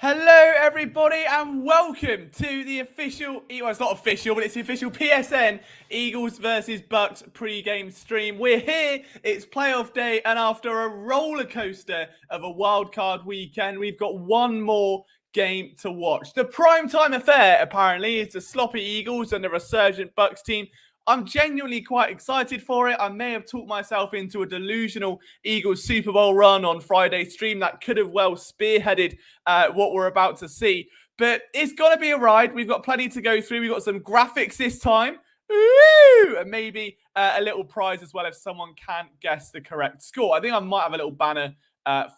Hello, everybody, and welcome to the official, well, it's not official, but it's the official PSN Eagles versus Bucks pre-game stream. We're here, it's playoff day, and after a roller coaster of a wildcard weekend, we've got one more game to watch. The primetime affair, apparently, is the sloppy Eagles and the resurgent Bucks team. I'm genuinely quite excited for it. I may have talked myself into a delusional Eagles Super Bowl run on Friday's stream that could have well spearheaded what we're about to see. But it's going to be a ride. We've got plenty to go through. We've got some graphics this time. Ooh, and maybe a little prize as well if someone can't guess the correct score. I think I might have a little banner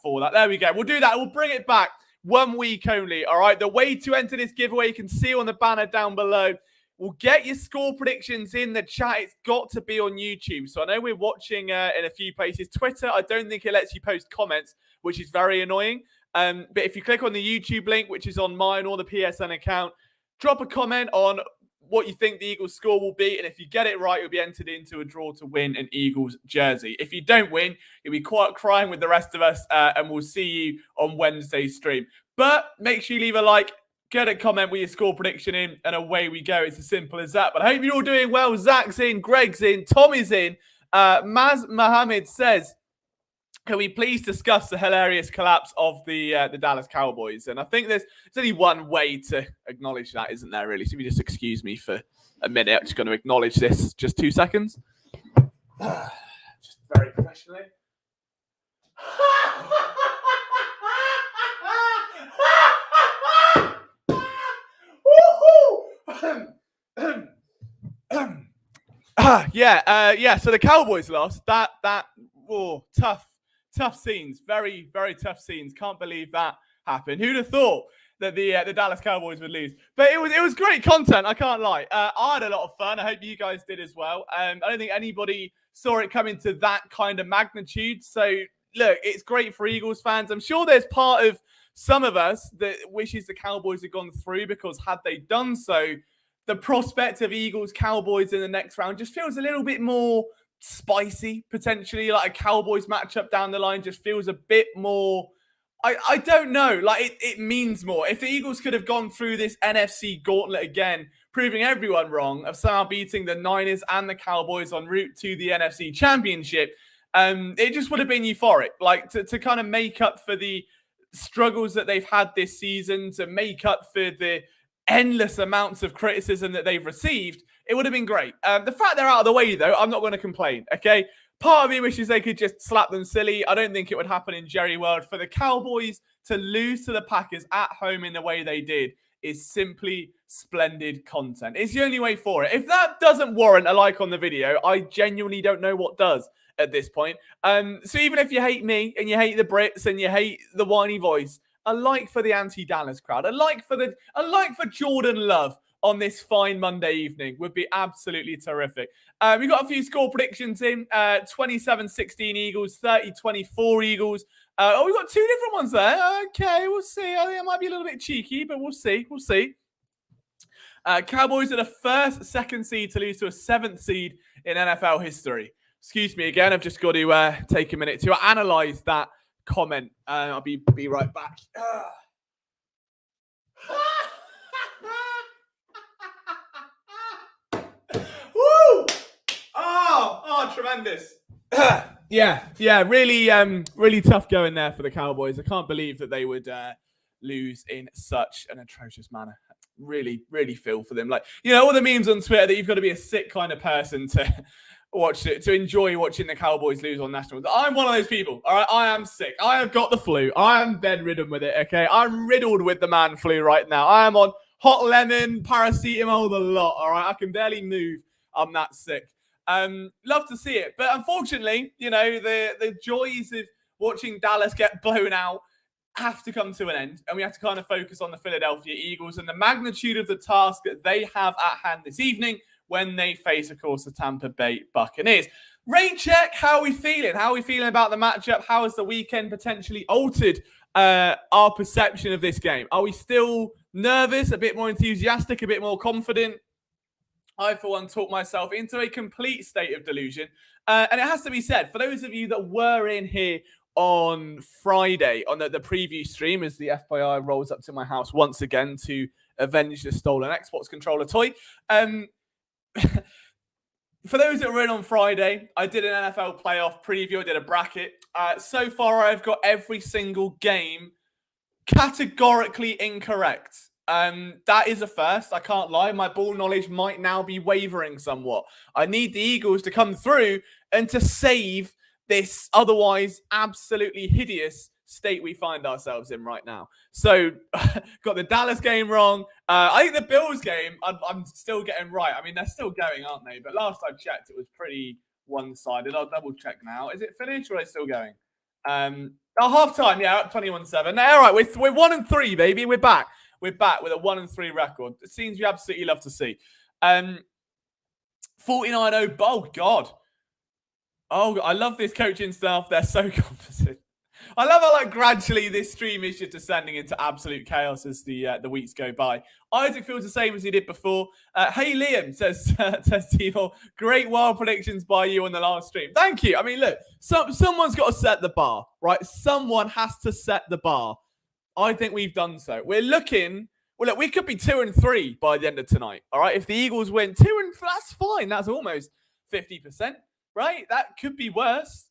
for that. There we go. We'll do that. We'll bring it back 1 week only. All right. The way to enter this giveaway, you can see on the banner down below. We'll get your score predictions in the chat. It's got to be on YouTube. So I know we're watching in a few places. Twitter, I don't think it lets you post comments, which is very annoying. But if you click on the YouTube link, which is on mine or the PSN account, drop a comment on what you think the Eagles score will be. And if you get it right, you'll be entered into a draw to win an Eagles jersey. If you don't win, you'll be quite crying with the rest of us. And we'll see you on Wednesday's stream. But make sure you leave a like. Get a comment with your score prediction in, and away we go. It's as simple as that. But I hope you're all doing well. Zach's in, Greg's in, Tommy's in. Maz Mohammed says, can we please discuss the hilarious collapse of the Dallas Cowboys? And I think there's only one way to acknowledge that, isn't there, really? So if you just excuse me for a minute, I'm just going to acknowledge this. Just 2 seconds. Just very professionally. So the Cowboys lost. Tough scenes. Very, very tough scenes. Can't believe that happened. Who'd have thought that the Dallas Cowboys would lose? But it was great content. I can't lie. I had a lot of fun. I hope you guys did as well. I don't think anybody saw it coming to that kind of magnitude. So look, it's great for Eagles fans. I'm sure there's part of some of us that wishes the Cowboys had gone through, because had they done so, the prospect of Eagles-Cowboys in the next round just feels a little bit more spicy, potentially. Like a Cowboys matchup down the line just feels a bit more, I don't know, like it means more. If the Eagles could have gone through this NFC gauntlet again, proving everyone wrong, of somehow beating the Niners and the Cowboys en route to the NFC Championship, it just would have been euphoric. Like to kind of make up for the struggles that they've had this season, to make up for the endless amounts of criticism that they've received, it would have been great. The fact they're out of the way, though, I'm not going to complain, okay? Part of me wishes they could just slap them silly. I don't think it would happen in Jerry World. For the Cowboys to lose to the Packers at home in the way they did is simply splendid content. It's the only way for it. If that doesn't warrant a like on the video, I genuinely don't know what does at this point. So even if you hate me and you hate the Brits and you hate the whiny voice, a like for the anti-Dallas crowd, a like for Jordan Love on this fine Monday evening would be absolutely terrific. We've got a few score predictions in. 27-16 Eagles, 30-24 Eagles. We've got 2 different ones there. Okay, we'll see. I think it might be a little bit cheeky, but we'll see. We'll see. Cowboys are the first second seed to lose to a 7th seed in NFL history. Excuse me again. I've just got to take a minute to analyze that comment. I'll be right back. Woo! Oh, tremendous. Really tough going there for the Cowboys. I can't believe that they would lose in such an atrocious manner. Really feel for them. Like, all the memes on Twitter that you've got to be a sick kind of person to watch it, to enjoy watching the Cowboys lose on national. I'm one of those people. All right, I am sick. I have got the flu. I am bedridden with it. Okay, I'm riddled with the man flu right now. I am on hot lemon, paracetamol, the lot. All right, I can barely move. I'm that sick. Love to see it, but unfortunately, the joys of watching Dallas get blown out have to come to an end, and we have to kind of focus on the Philadelphia Eagles and the magnitude of the task that they have at hand this evening when they face, of course, the Tampa Bay Buccaneers. Rain check, how are we feeling? How are we feeling about the matchup? How has the weekend potentially altered our perception of this game? Are we still nervous, a bit more enthusiastic, a bit more confident? I, for one, talked myself into a complete state of delusion. And it has to be said, for those of you that were in here on Friday on the preview stream as the FBI rolls up to my house once again to avenge the stolen Xbox controller toy. For those that were in on Friday, I did an NFL playoff preview. I did a bracket. So far, I've got every single game categorically incorrect. That is a first. I can't lie. My ball knowledge might now be wavering somewhat. I need the Eagles to come through and to save this otherwise absolutely hideous state we find ourselves in right now. So, got the Dallas game wrong. I think the Bills game, I'm still getting right. I mean, they're still going, aren't they? But last I checked, it was pretty one-sided. I'll double check now. Is it finished or are they still going? Half time, yeah, up 21-7. All right, we're 1-3, baby. We're back. We're back with a 1-3 record. It seems we absolutely love to see. 49-0. Oh, God. Oh, I love this coaching staff. They're so competent. I love how gradually this stream is just descending into absolute chaos as the weeks go by. Isaac feels the same as he did before. Hey, Liam, says Timo, great wild predictions by you on the last stream. Thank you. I mean, look, someone's got to set the bar, right? Someone has to set the bar. I think we've done so. We're looking... Well, look, we could be 2-3 by the end of tonight, all right? If the Eagles win 2-3, that's fine. That's almost 50%, right? That could be worse.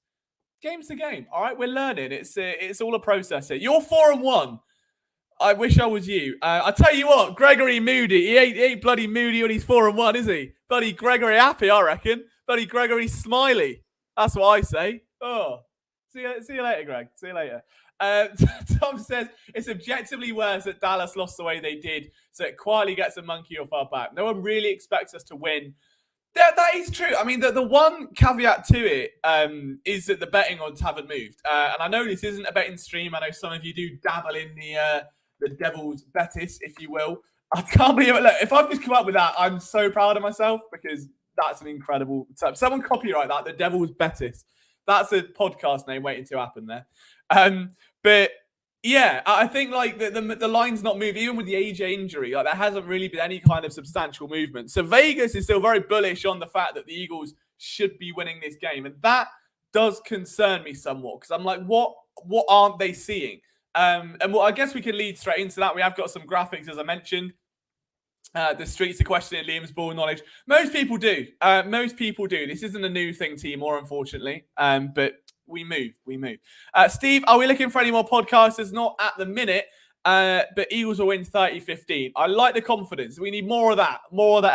Game's the game. All right, we're learning. It's all a process here. You're 4-1. I wish I was you. I tell you what, Gregory Moody. He ain't bloody Moody when he's 4-1, is he? Bloody Gregory happy, I reckon. Bloody Gregory smiley. That's what I say. Oh, see you later, Greg. See you later. Tom says it's objectively worse that Dallas lost the way they did, so it quietly gets a monkey off our back. No one really expects us to win. That is true. I mean, the one caveat to it is that the betting odds haven't moved. And I know this isn't a betting stream. I know some of you do dabble in the devil's betis, if you will. I can't believe it. Look, if I've just come up with that, I'm so proud of myself because that's an incredible term. Someone copyright that, the devil's betis. That's a podcast name waiting to happen there. But yeah, I think the line's not moved, even with the AJ injury. There hasn't really been any kind of substantial movement. So Vegas is still very bullish on the fact that the Eagles should be winning this game, and that does concern me somewhat because I'm like, what aren't they seeing? And I guess we can lead straight into that. We have got some graphics, as I mentioned. The streets are questioning Liam's ball knowledge. Most people do. This isn't a new thing, Timor, unfortunately. But we move. Steve, are we looking for any more podcasters? Not at the minute, but Eagles will win 30-15. I like the confidence. We need more of that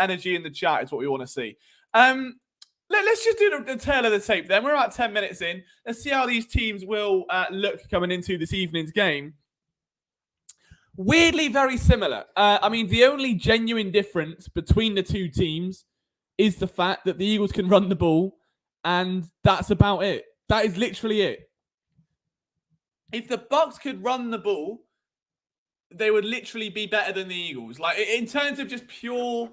energy in the chat is what we want to see. Let's just do the tail of the tape then. We're about 10 minutes in. Let's see how these teams will look coming into this evening's game. Weirdly very similar. I mean, the only genuine difference between the two teams is the fact that the Eagles can run the ball, and that's about it. That is literally it. If the Bucs could run the ball, they would literally be better than the Eagles. In terms of just pure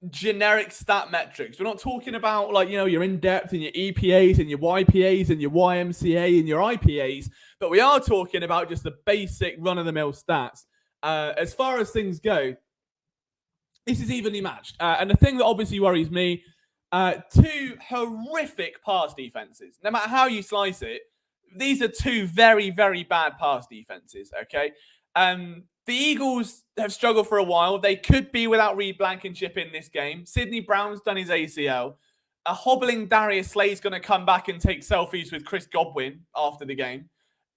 generic stat metrics. We're not talking about your in-depth and your EPAs and your YPAs and your YMCA and your IPAs, but we are talking about just the basic run-of-the-mill stats. As far as things go, this is evenly matched. And the thing that obviously worries me, two horrific pass defenses. No matter how you slice it, these are two very, very bad pass defenses, okay? The Eagles have struggled for a while. They could be without Reed Blankenship in this game. Sidney Brown's done his ACL. A hobbling Darius Slay's going to come back and take selfies with Chris Godwin after the game.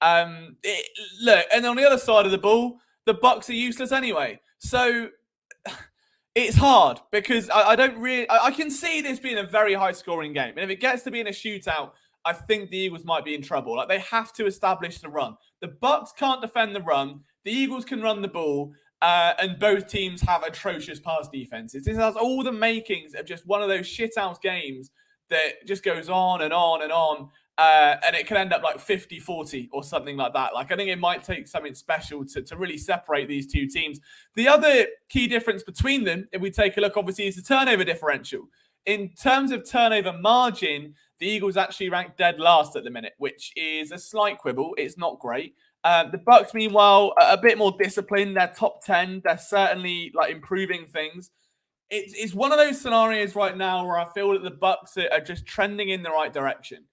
Look, and on the other side of the ball, the Bucs are useless anyway. So it's hard because I can see this being a very high-scoring game. And if it gets to being a shootout, I think the Eagles might be in trouble. They have to establish the run. The Bucs can't defend the run. The Eagles can run the ball. And both teams have atrocious pass defenses. This has all the makings of just one of those shithouse games that just goes on and on and on. And it can end up 50-40 or something like that. I think it might take something special to really separate these two teams. The other key difference between them, if we take a look, obviously, is the turnover differential. In terms of turnover margin, the Eagles actually rank dead last at the minute, which is a slight quibble. It's not great. The Bucs, meanwhile, a bit more disciplined. They're top 10. They're certainly improving things. It's one of those scenarios right now where I feel that the Bucs are just trending in the right direction.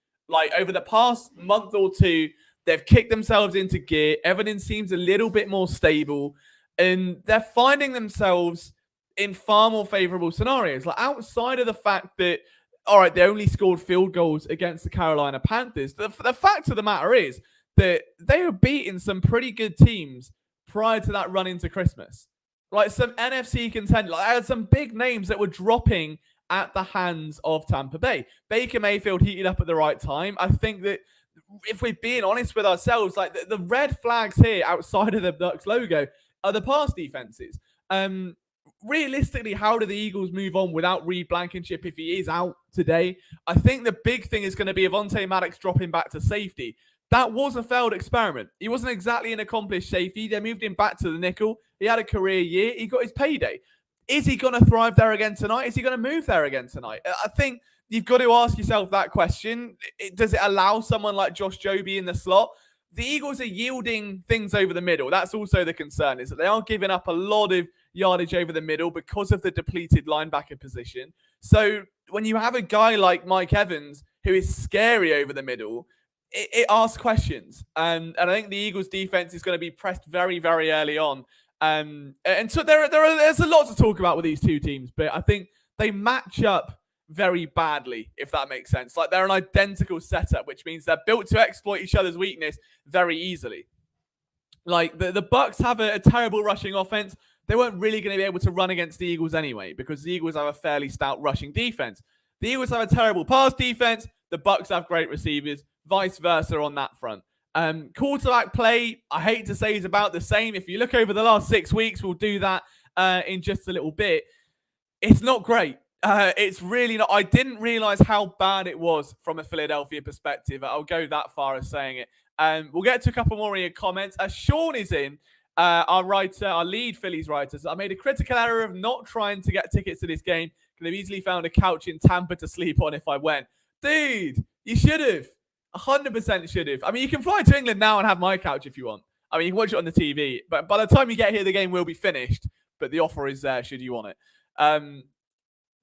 Over the past month or two, They've kicked themselves into gear. Everything seems a little bit more stable. And they're finding themselves in far more favorable scenarios. Like outside of the fact that, all right, they only scored field goals against the Carolina Panthers. The fact of the matter is that they were beating some pretty good teams prior to that run into Christmas. Like some NFC contenders. Like I had some big names that were dropping at the hands of Tampa Bay. Baker Mayfield heated up at the right time. I think that if we're being honest with ourselves, like the red flags here outside of the Ducks logo are the pass defenses. Realistically, how do the Eagles move on without Reed Blankenship if he is out today? I think the big thing is going to be Avonte Maddox dropping back to safety. That was a failed experiment. He wasn't exactly an accomplished safety. They moved him back to the nickel. He had a career year. He got his payday. Is he going to thrive there again tonight? Is he going to move there again tonight? I think you've got to ask yourself that question. Does it allow someone like Josh Joby in the slot? The Eagles are yielding things over the middle. That's also the concern, is that they are giving up a lot of yardage over the middle because of the depleted linebacker position. So when you have a guy like Mike Evans who is scary over the middle, it asks questions. And I think the Eagles defense is going to be pressed very, very early on. And so there's a lot to talk about with these two teams, but I think they match up very badly, if that makes sense. Like they're an identical setup, which means they're built to exploit each other's weakness very easily. Like the Bucks have a terrible rushing offense. They weren't really going to be able to run against the Eagles anyway, because the Eagles have a fairly stout rushing defense. The Eagles have a terrible pass defense. The Bucks have great receivers, vice versa on that front. Quarterback play, I hate to say, is about the same. If you look over the last 6 weeks, we'll do that in just a little bit. It's not great. It's really not. I didn't realize how bad it was from a Philadelphia perspective. I'll go that far as saying it. We'll get to a couple more of your comments. Sean is in, our writer, our lead Phillies writer. So I made a critical error of not trying to get tickets to this game. Could have easily found a couch in Tampa to sleep on if I went. Dude, you should have. 100% should have. I mean, you can fly to England now and have my couch if you want. I mean, you can watch it on the TV. But by the time you get here, the game will be finished. But the offer is there should you want it.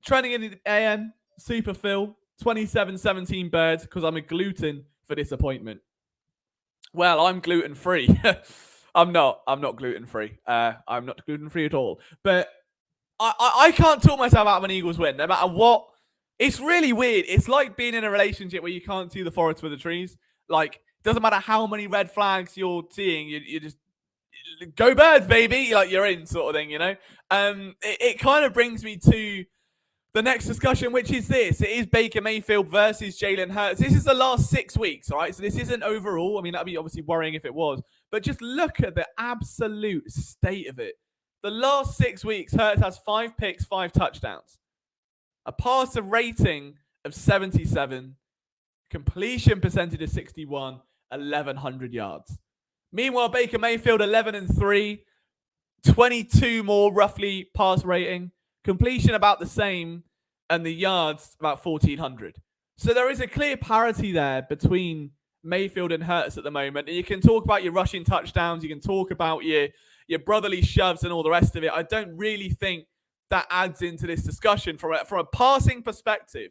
Trending in the AM, Super Phil, 27-17 birds, because I'm a gluten for disappointment. Well, I'm gluten-free. I'm not gluten-free. I'm not gluten-free at all. But I can't talk myself out of an Eagles win, no matter what. It's really weird. It's like being in a relationship where you can't see the forest for the trees. Like, it doesn't matter how many red flags you're seeing, you just go birds, baby. Like, you're in, sort of thing, you know? It kind of brings me to the next discussion, which is this. It is Baker Mayfield versus Jalen Hurts. This is the last 6 weeks, all right? So this isn't overall. I mean, that'd be obviously worrying if it was. But just look at the absolute state of it. The last 6 weeks, Hurts has 5 picks, 5 touchdowns. A passer rating of 77, completion percentage of 61, 1,100 yards. Meanwhile, Baker Mayfield, 11-3, 22 more roughly pass rating, completion about the same, and the yards about 1,400. So there is a clear parity there between Mayfield and Hurts at the moment. And you can talk about your rushing touchdowns, you can talk about your brotherly shoves and all the rest of it. I don't really think that adds into this discussion from a passing perspective.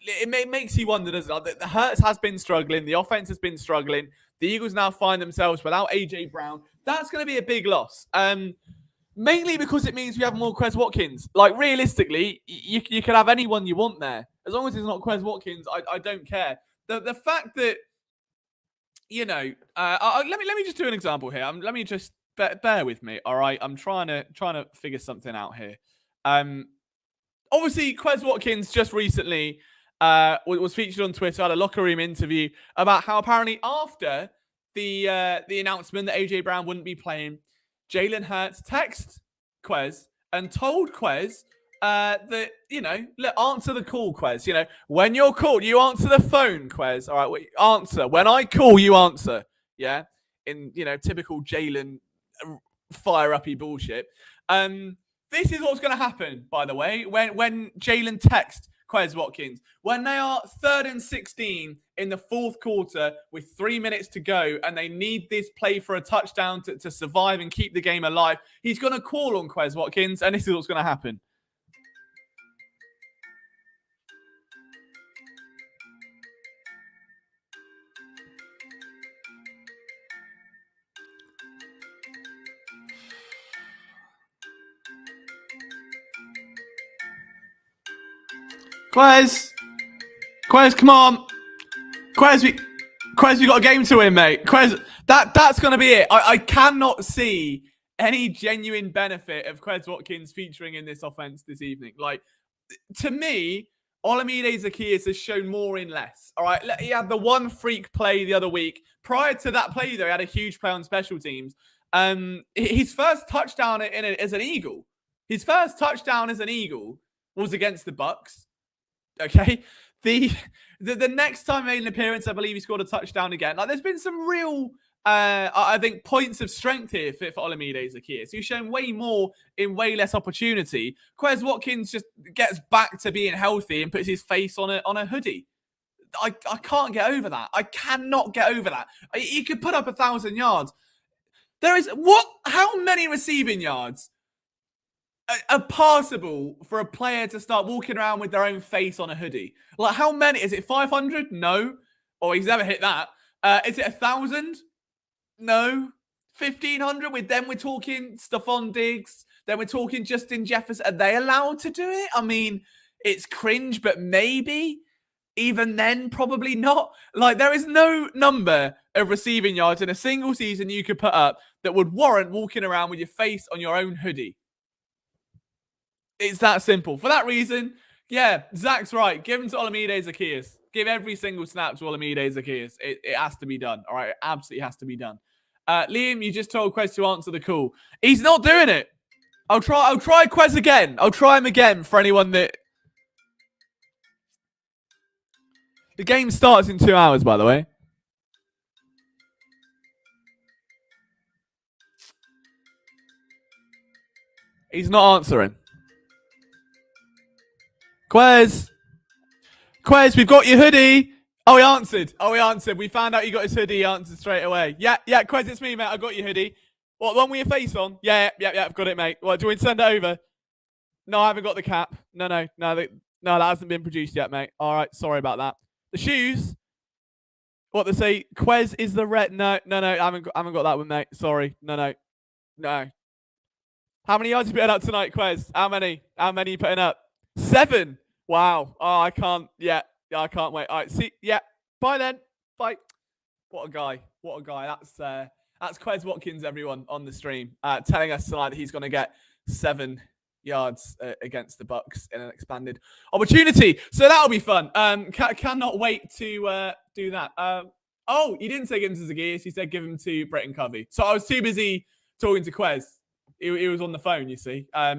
It makes you wonder, doesn't it? The Hurts has been struggling. The offense has been struggling. The Eagles now find themselves without A.J. Brown. That's going to be a big loss. Mainly because it means we have more Quez Watkins. Like, realistically, you could have anyone you want there. As long as it's not Quez Watkins, I don't care. The fact that, you know, let me just do an example here. Let me just bear with me. All right, I'm trying to figure something out here. Obviously, Quez Watkins just recently was featured on Twitter, had a locker room interview about how apparently after the announcement that A.J. Brown wouldn't be playing, Jalen Hurts texted Quez and told Quez that, you know, answer the call, Quez. You know, when you're called, you answer the phone, Quez. All right, answer. When I call, you answer. Yeah, in, you know, typical Jalen fire-uppy bullshit. This is what's going to happen, by the way, when Jalen texts Quez Watkins. When they are 3rd and 16 in the 4th quarter with 3 minutes to go and they need this play for a touchdown to survive and keep the game alive, he's going to call on Quez Watkins, and this is what's going to happen. Quez, come on. Quez, we got a game to win, mate. Quez, that's going to be it. I cannot see any genuine benefit of Quez Watkins featuring in this offense this evening. Like, to me, Olamide Zaccheaus has shown more in less. All right, he had the one freak play the other week. Prior to that play, though, he had a huge play on special teams. His first touchdown as an Eagle. His first touchdown as an Eagle was against the Bucs. Okay, the next time he made an appearance, I believe he scored a touchdown again. Like, there's been some real, I think, points of strength here for Olamide Zaccheaus. He's shown way more in way less opportunity. Quez Watkins just gets back to being healthy and puts his face on a hoodie. I can't get over that. I cannot get over that. He could put up 1,000 yards. There is how many receiving yards are passable for a player to start walking around with their own face on a hoodie? Like, how many? Is it 500? No. Or he's never hit that. Is it 1,000? No. 1,500? We're talking Stephon Diggs. Then we're talking Justin Jefferson. Are they allowed to do it? I mean, it's cringe, but maybe. Even then, probably not. Like, there is no number of receiving yards in a single season you could put up that would warrant walking around with your face on your own hoodie. It's that simple. For that reason, yeah, Zach's right. Give him to Olamide Zaccheaus. Give every single snap to Olamide Zaccheaus. It has to be done. All right, it absolutely has to be done. Liam, you just told Quez to answer the call. He's not doing it. I'll try Quez again. I'll try him again for anyone that... The game starts in 2 hours, by the way. He's not answering. Quez, we've got your hoodie. Oh, he answered. We found out he got his hoodie. He answered straight away. Yeah, Quez, it's me, mate. I got your hoodie. What, the one with your face on? Yeah, I've got it, mate. What, do you want to send it over? No, I haven't got the cap. No, that hasn't been produced yet, mate. All right, sorry about that. The shoes. What they say? Quez is the red. No, I haven't got that one, mate. Sorry. No. How many yards are you putting up tonight, Quez? How many are you putting up? 7. Wow. Oh, I can't. Yeah, I can't wait. All right, see. Yeah. Bye then. Bye. What a guy. That's Quez Watkins, everyone, on the stream, telling us tonight that he's going to get 7 yards against the Bucs in an expanded opportunity. So that'll be fun. Cannot wait to do that. Oh, he didn't say give him to Zaccheaus. He said give him to Brett and Covey. So I was too busy talking to Quez. He was on the phone, you see. I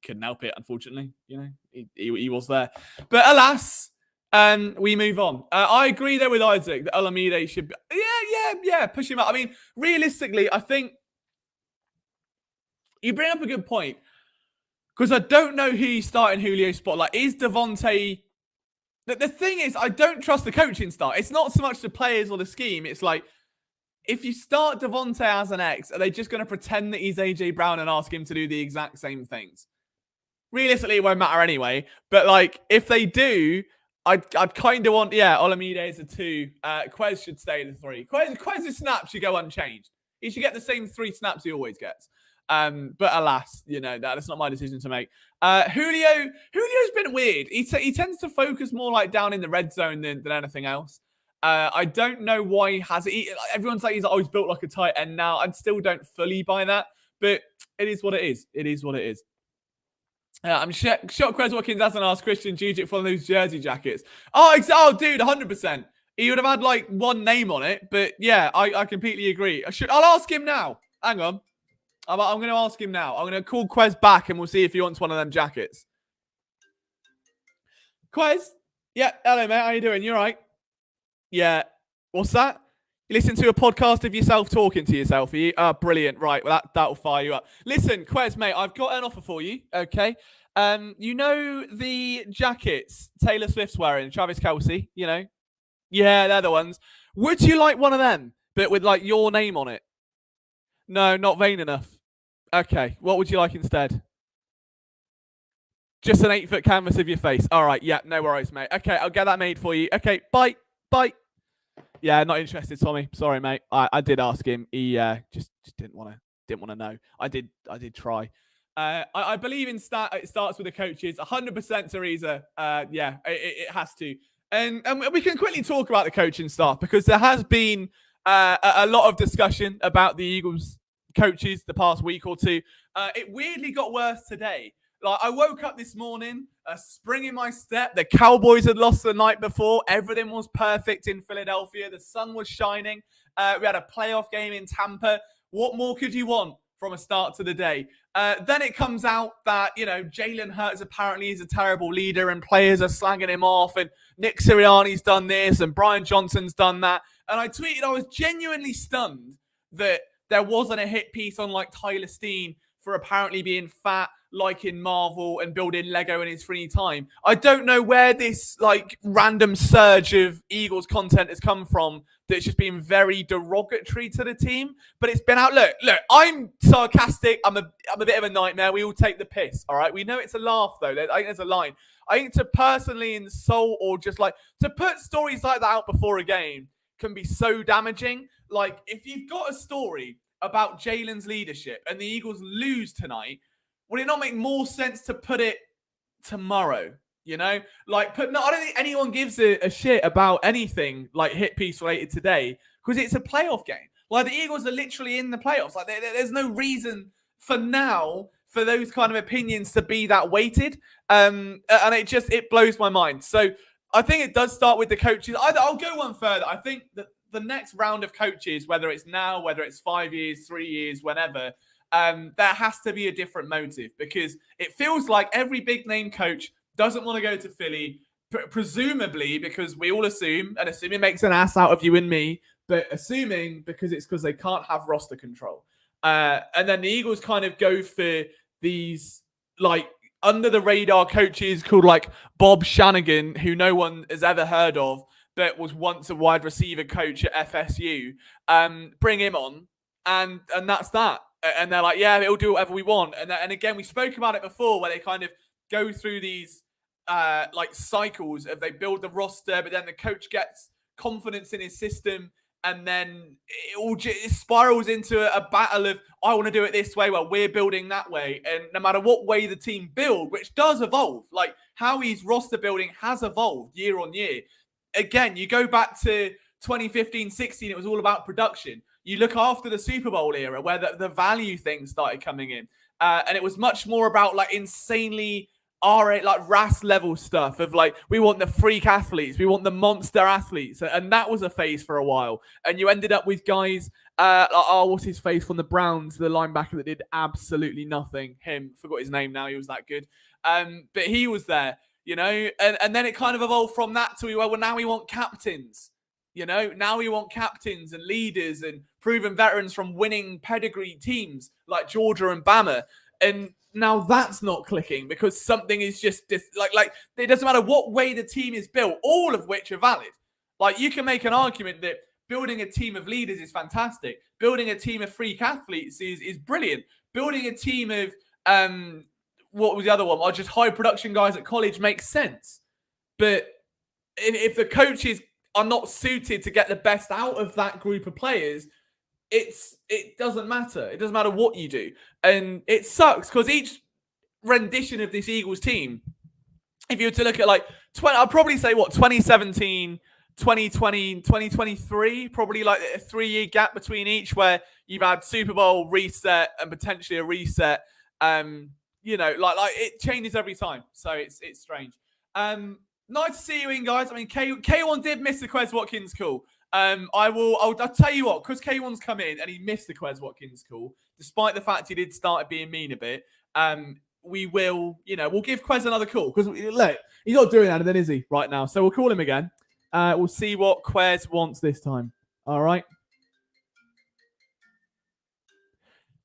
couldn't help it, unfortunately. He was there. But alas, we move on. I agree there with Isaac that Olamide should be... Yeah, push him up. I mean, realistically, I think you bring up a good point, because I don't know who he's starting Julio's spot. Like, is Devontae... The thing is, I don't trust the coaching start. It's not so much the players or the scheme. It's like, if you start Devontae as an X, are they just going to pretend that he's AJ Brown and ask him to do the exact same things? Realistically, it won't matter anyway. But, like, if they do, I'd kind of want... Yeah, Olamide is a 2. Quez should stay the 3. Quez's snaps should go unchanged. He should get the same 3 snaps he always gets. But alas, that's not my decision to make. Julio's been weird. He tends to focus more like down in the red zone than anything else. I don't know why he has it. Everyone's like he's always built like a tight end now. I still don't fully buy that, but it is what it is. It is what it is. I'm shocked Quez Watkins hasn't asked Christian Jujic for those jersey jackets. Oh, dude, 100%. He would have had like one name on it, but yeah, I completely agree. I'll ask him now. Hang on. I'm going to ask him now. I'm going to call Quez back and we'll see if he wants one of them jackets. Quez? Yeah, hello, mate. How you doing? You all right? Yeah. What's that? You listen to a podcast of yourself talking to yourself, are you? Oh, brilliant. Right. Well, that'll fire you up. Listen, Quez, mate, I've got an offer for you, okay? You know the jackets Taylor Swift's wearing, Travis Kelce, Yeah, they're the ones. Would you like one of them, but with, like, your name on it? No, not vain enough. Okay, what would you like instead? Just an 8-foot canvas of your face. All right, yeah, no worries, mate. Okay, I'll get that made for you. Okay, bye. Yeah, not interested, Tommy. Sorry, mate. I did ask him. He just didn't want to know. I did try. I believe it starts with the coaches. 100% Teresa. Yeah, it has to. And we can quickly talk about the coaching staff because there has been a lot of discussion about the Eagles coaches the past week or two. It weirdly got worse today. Like I woke up this morning, a spring in my step. The Cowboys had lost the night before. Everything was perfect in Philadelphia. The sun was shining. We had a playoff game in Tampa. What more could you want from a start to the day? Then it comes out that, Jalen Hurts apparently is a terrible leader and players are slagging him off and Nick Sirianni's done this and Brian Johnson's done that. And I tweeted I was genuinely stunned that there wasn't a hit piece on like Tyler Steen for apparently being fat, liking Marvel and building Lego in his free time. I don't know where this like random surge of Eagles content has come from that's just been very derogatory to the team. But it's been out. Look, I'm sarcastic. I'm a bit of a nightmare. We all take the piss. All right. We know it's a laugh though. I think there's a line. I think to personally insult or just like to put stories like that out before a game can be so damaging. Like if you've got a story about Jalen's leadership and the Eagles lose tonight, would it not make more sense to put it tomorrow? I don't think anyone gives a shit about anything like hit piece related today because it's a playoff game. Like the Eagles are literally in the playoffs. Like there's no reason for now for those kind of opinions to be that weighted. And it blows my mind. So I think it does start with the coaches. I'll go one further. I think that the next round of coaches, whether it's now, whether it's 5 years, 3 years, whenever, there has to be a different motive because it feels like every big name coach doesn't want to go to Philly, presumably because we all assume it makes an ass out of you and me, but assuming because it's because they can't have roster control. And then the Eagles kind of go for these like under the radar coaches called like Bob Shanagan, who no one has ever heard of, but was once a wide receiver coach at FSU. Bring him on, and that's that. And they're like, yeah, he'll do whatever we want. And again, we spoke about it before, where they kind of go through these like cycles of they build the roster, but then the coach gets confidence in his system, and then it spirals into a battle of I want to do it this way, well, we're building that way. And no matter what way the team build, which does evolve, like Howie's roster building has evolved year on year. Again, you go back to 2015-16, it was all about production. You look after the Super Bowl era where the value thing started coming in. And it was much more about like insanely R8, like RAS level stuff of like, we want the freak athletes, we want the monster athletes. And that was a phase for a while. And you ended up with guys, what's his face from the Browns, the linebacker that did absolutely nothing. Forgot his name now, he was that good. But he was there, and then it kind of evolved from that to, well, now we want captains. Now we want captains and leaders and proven veterans from winning pedigree teams like Georgia and Bama. And now that's not clicking because something is just like it doesn't matter what way the team is built, all of which are valid. Like you can make an argument that building a team of leaders is fantastic. Building a team of freak athletes is brilliant. Building a team of, what was the other one? Or just high production guys at college makes sense. But if the coaches are not suited to get the best out of that group of players, it doesn't matter. It doesn't matter what you do. And it sucks because each rendition of this Eagles team, if you were to look at like, I'd probably say 2017, 2020, 2023, probably like a 3-year gap between each where you've had Super Bowl reset and potentially a reset. Like it changes every time. So it's strange. Nice to see you in, guys. I mean, K1 did miss the Quez Watkins call. I'll tell you what, because K1's come in and he missed the Quez Watkins call, despite the fact he did start being mean a bit. We will, we'll give Quez another call because look, he's not doing anything, is he, right now? So we'll call him again. We'll see what Quez wants this time. All right.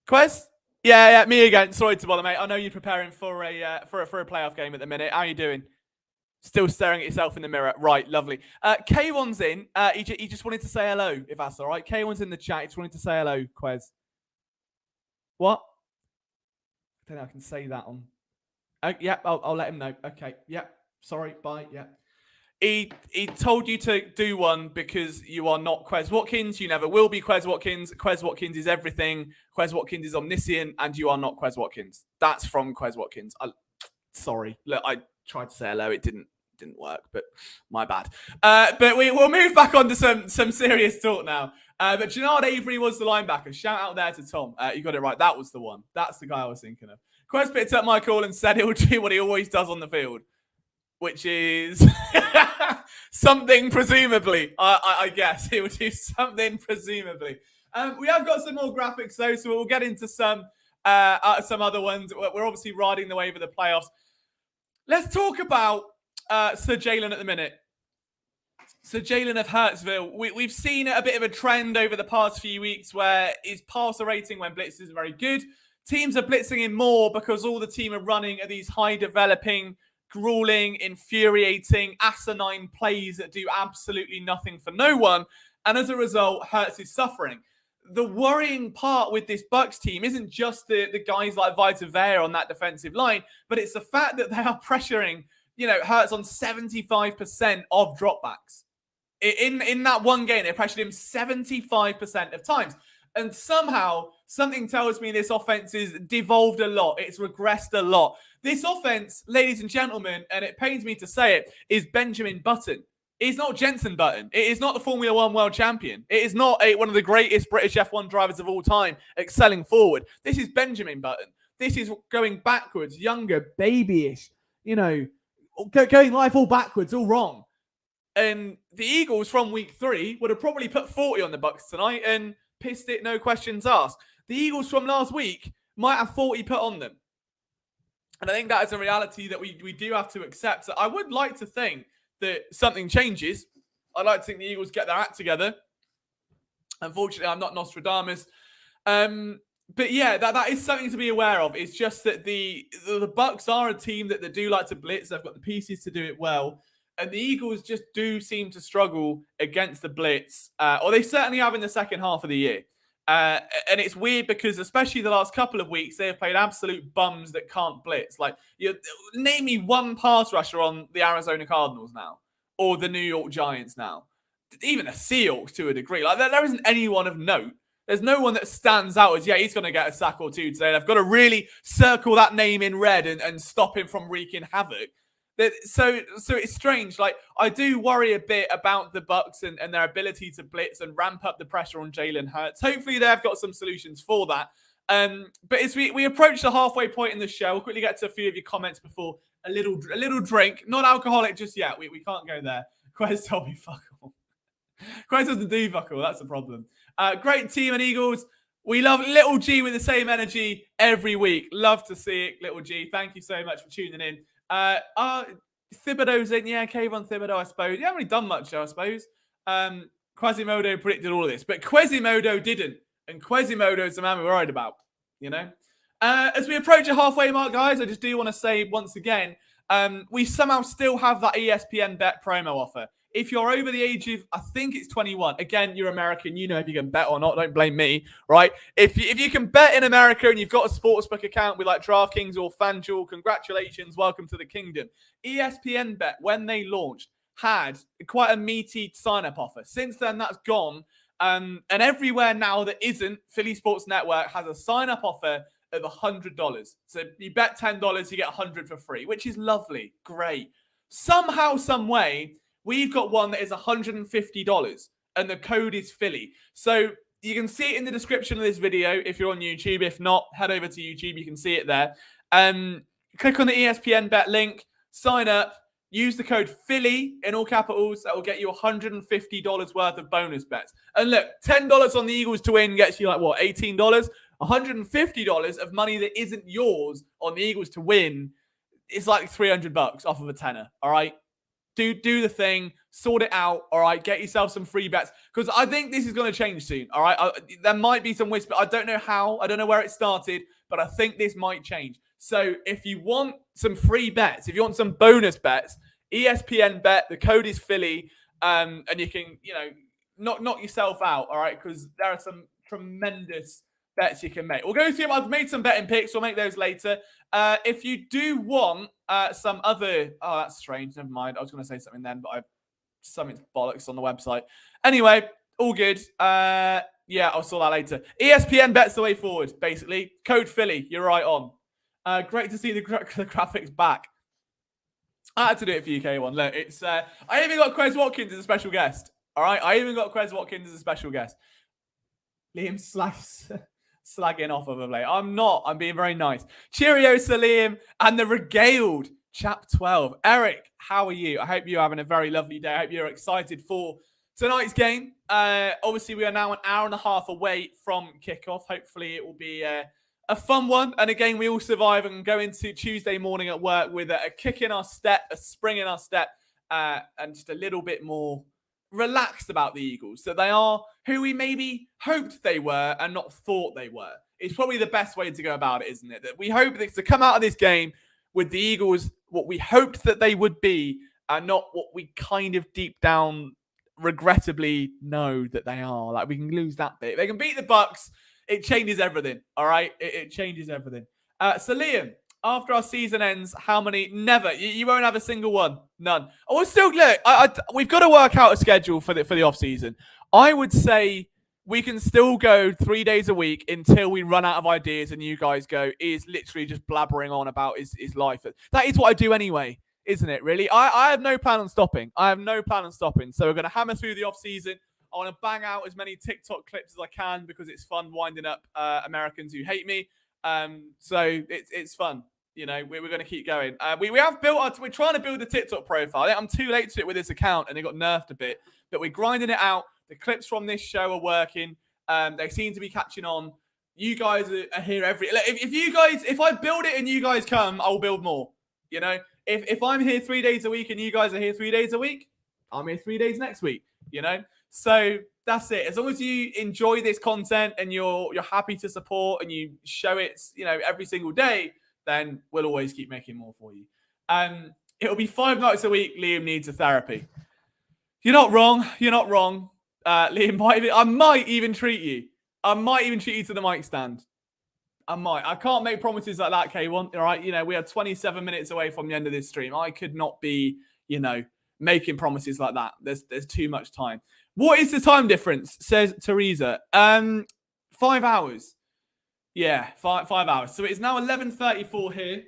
Quez? Yeah, me again. Sorry to bother, mate. I know you're preparing for a playoff game at the minute. How are you doing? Still staring at yourself in the mirror. Right, lovely. K1's in. He just wanted to say hello, if that's all right. K1's in the chat. He just wanted to say hello, Quez. What? I don't know I can say that on. Yep, I'll let him know. Okay, yep. Sorry, bye, yep. He told you to do one because you are not Quez Watkins. You never will be Quez Watkins. Quez Watkins is everything. Quez Watkins is omniscient, and you are not Quez Watkins. That's from Quez Watkins. Sorry. Look, I tried to say hello. It didn't work, but my bad. But we'll move back on to some serious talk now. But Jannard Avery was the linebacker. Shout out there to Tom. You got it right. That was the one. That's the guy I was thinking of. Quez picked up my call and said he'll do what he always does on the field, which is something presumably. I guess he would do something presumably. We have got some more graphics though, so we'll get into some other ones. We're obviously riding the wave of the playoffs. Let's talk about Sir Jalen at the minute. Sir Jalen of Hurtsville. We've seen a bit of a trend over the past few weeks where his passer rating when blitz isn't very good. Teams are blitzing him more because all the team are running at these high developing, grueling, infuriating, asinine plays that do absolutely nothing for no one. And as a result, Hurts is suffering. The worrying part with this Bucs team isn't just the guys like Vita Vea on that defensive line, but it's the fact that they are pressuring, Hurts on 75% of dropbacks. In that one game, they pressured him 75% of times. And somehow, something tells me this offense has devolved a lot. It's regressed a lot. This offense, ladies and gentlemen, and it pains me to say it, is Benjamin Button. It's not Jensen Button. It is not the Formula One world champion. It is not one of the greatest British F1 drivers of all time excelling forward. This is Benjamin Button. This is going backwards, younger, babyish, going life all backwards, all wrong. And the Eagles from week 3 would have probably put 40 on the Bucs tonight and pissed it, no questions asked. The Eagles from last week might have 40 put on them. And I think that is a reality that we do have to accept. So I would like to think that something changes. I'd like to think the Eagles get their act together. Unfortunately, I'm not Nostradamus. But yeah, that is something to be aware of. It's just that the Bucs are a team that do like to blitz. They've got the pieces to do it well. And the Eagles just do seem to struggle against the blitz. Or they certainly have in the second half of the year. And it's weird because especially the last couple of weeks, they have played absolute bums that can't blitz. Like, name me one pass rusher on the Arizona Cardinals now. Or the New York Giants now. Even the Seahawks to a degree. Like, there isn't anyone of note. There's no one that stands out as, he's going to get a sack or two today. I've got to really circle that name in red and stop him from wreaking havoc. So it's strange. Like, I do worry a bit about the Bucs and their ability to blitz and ramp up the pressure on Jalen Hurts. Hopefully they've got some solutions for that. But as we approach the halfway point in the show, we'll quickly get to a few of your comments before a little drink. Not alcoholic just yet. We can't go there. Quez told me fuck all. Quez doesn't do fuck all. That's the problem. Great team and Eagles. We love Little G with the same energy every week. Love to see it, Little G. Thank you so much for tuning in. Thibodeau's in, Kayvon Thibodeau, I suppose. He hasn't really done much, I suppose. Quasimodo predicted all of this, but Quasimodo didn't. And Quasimodo is the man we're worried about, As we approach a halfway mark, guys, I just do want to say once again, we somehow still have that ESPN Bet promo offer. If you're over the age of, I think it's 21, again, you're American, if you can bet or not, don't blame me, right? If you can bet in America and you've got a sportsbook account with like DraftKings or FanDuel, congratulations, welcome to the kingdom. ESPN Bet, when they launched, had quite a meaty sign-up offer. Since then, that's gone. And everywhere now that isn't Philly Sports Network has a sign-up offer of $100. So you bet $10, you get $100 for free, which is lovely, great. Somehow, some way, we've got one that is $150 and the code is Philly. So you can see it in the description of this video if you're on YouTube. If not, head over to YouTube. You can see it there. Click on the ESPN Bet link, sign up, use the code Philly in all capitals. That will get you $150 worth of bonus bets. And look, $10 on the Eagles to win gets you like what, $18? $150 of money that isn't yours on the Eagles to win is like $300 off of a tenner. All right. Do the thing, sort it out, all right? Get yourself some free bets because I think this is going to change soon, all right? There might be some whisper. I don't know how. I don't know where it started, but I think this might change. So if you want some free bets, if you want some bonus bets, ESPN Bet, the code is Philly, and you can, knock yourself out, all right? Because there are some tremendous bets you can make. We'll go through. I've made some betting picks. We'll make those later. If you do want some other... Oh, that's strange. Never mind. I was going to say something then, but something's bollocks on the website. Anyway, all good. Yeah, I'll sort that later. ESPN Bet's the way forward, basically. Code Philly. You're right on. Great to see the graphics back. I had to do it for UK1. Look, it's... I even got Quez Watkins as a special guest. All right? I even got Quez Watkins as a special guest. Liam slagging off of him late. I'm not. I'm being very nice. Cheerio, Liam, and the regaled Chap 12. Eric, how are you? I hope you're having a very lovely day. I hope you're excited for tonight's game. Obviously, we are now an hour and a half away from kickoff. Hopefully, it will be a fun one. And again, we all survive and go into Tuesday morning at work with a kick in our step, a spring in our step, and just a little bit more relaxed about the Eagles. So they are who we maybe hoped they were and not thought they were. It's probably the best way to go about it, isn't it? That we hope to come out of this game with the Eagles what we hoped that they would be and not what we kind of deep down regrettably know that they are. Like, we can lose that bit. They can beat the Bucs. It changes everything, all right? It changes everything. So, Liam, after our season ends, how many? Never. You won't have a single one. None. Oh, still, look, we've got to work out a schedule for the off season. I would say we can still go 3 days a week until we run out of ideas and you guys go, is literally just blabbering on about his life. That is what I do anyway, isn't it, really? I have no plan on stopping. So we're going to hammer through the off season. I want to bang out as many TikTok clips as I can because it's fun winding up Americans who hate me. So it's fun. You know, we're going to keep going. We have built we're trying to build a TikTok profile. I think I'm too late to it with this account and it got nerfed a bit, but we're grinding it out. The clips from this show are working. They seem to be catching on. You guys are here if I build it and you guys come, I'll build more. You know, if I'm here 3 days a week and you guys are here 3 days a week, I'm here 3 days next week, you know? So that's it. As long as you enjoy this content and you're happy to support and you show it, you know, every single day, then we'll always keep making more for you. It'll be 5 nights a week. Liam needs a therapy. You're not wrong. Liam, I might even treat you. To the mic stand. I might. I can't make promises like that, K1. All right. You know, we are 27 minutes away from the end of this stream. I could not be, you know, making promises like that. There's too much time. What is the time difference? Says Teresa. 5 hours. Yeah, 5 hours. So it's now 11:34 here,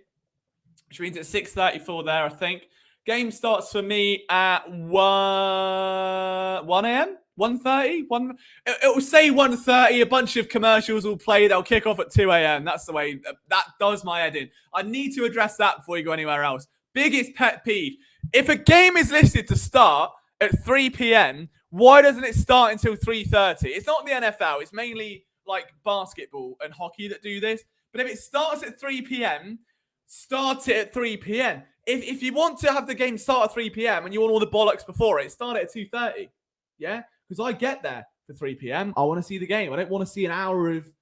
which means it's 6:34 there, I think. Game starts for me at 1 a.m. 1:30. It will say 1:30. A bunch of commercials will play. They'll kick off at 2 a.m. That's the way. That does my head in. I need to address that before you go anywhere else. Biggest pet peeve. If a game is listed to start at 3 p.m., why doesn't it start until 3:30? It's not the NFL. It's mainly like basketball and hockey that do this. But if it starts at 3 p.m., start it at 3 p.m. If you want to have the game start at 3 p.m. and you want all the bollocks before it, start it at 2:30. Yeah? Because I get there for 3 p.m. I want to see the game. I don't want to see an hour of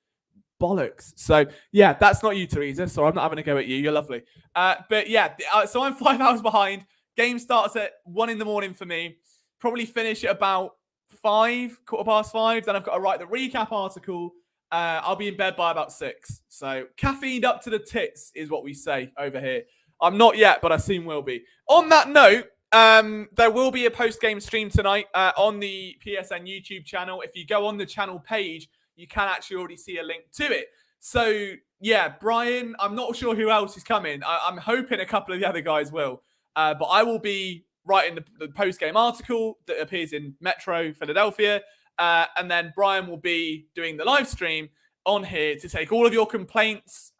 bollocks. So, yeah, that's not you, Teresa. So I'm not having a go at you. You're lovely. But, yeah, so I'm 5 hours behind. Game starts at 1 in the morning for me. Probably finish at about 5:15. Then I've got to write the recap article. I'll be in bed by about 6. So caffeined up to the tits is what we say over here. I'm not yet, but I soon will be. On that note, there will be a post-game stream tonight on the PSN YouTube channel. If you go on the channel page, you can actually already see a link to it. So, yeah, Brian, I'm not sure who else is coming. I'm hoping a couple of the other guys will. But I will be writing the post-game article that appears in Metro Philadelphia. And then Brian will be doing the live stream on here to take all of your complaints,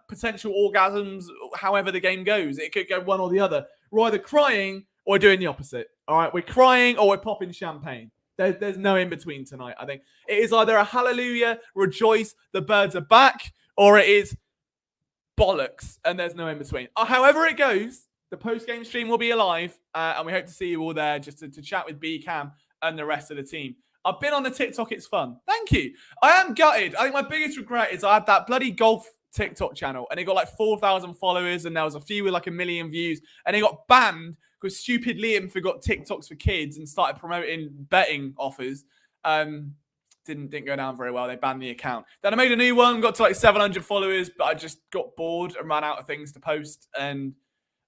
potential orgasms, however the game goes. It could go one or the other. We're either crying or doing the opposite. All right, we're crying or we're popping champagne. There's no in between tonight, I think. It is either a hallelujah, rejoice, the birds are back, or it is bollocks, and there's no in between. However it goes, the post-game stream will be alive, and we hope to see you all there just to chat with B Cam and the rest of the team. I've been on the TikTok. It's fun. Thank you. I am gutted. I think my biggest regret is I had that bloody golf TikTok channel and it got like 4,000 followers and there was a few with like 1 million views and it got banned because stupid Liam forgot TikToks for kids and started promoting betting offers. didn't go down very well. They banned the account. Then I made a new one, got to like 700 followers, but I just got bored and ran out of things to post. And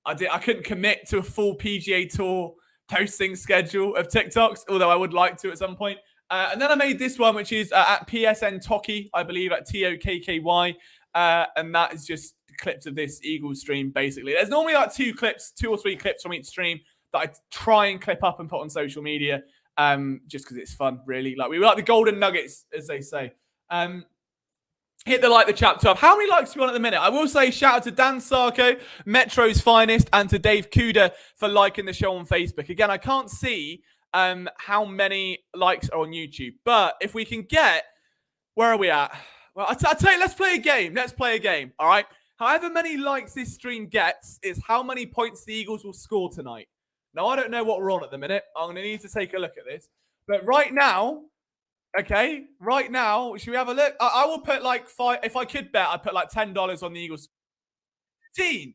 I couldn't commit to a full PGA Tour posting schedule of TikToks, although I would like to at some point. And then I made this one, which is at PSN Toki, I believe, at TOKKY. And that is just clips of this Eagles stream, basically. There's normally like 2 or 3 clips from each stream that I try and clip up and put on social media, just because it's fun, really. Like, we like the golden nuggets, as they say. Hit the chat up. How many likes do you want at the minute? I will say shout out to Dan Sarko, Metro's Finest, and to Dave Kuda for liking the show on Facebook. Again, I can't see how many likes are on YouTube, but if we can get, where are we at? Well, I'll tell you, let's play a game. Let's play a game, all right? However many likes this stream gets is how many points the Eagles will score tonight. Now, I don't know what we're on at the minute. I'm going to need to take a look at this. But right now, okay, right now, should we have a look? I will put like 5. If I could bet, I'd put like $10 on the Eagles. 17.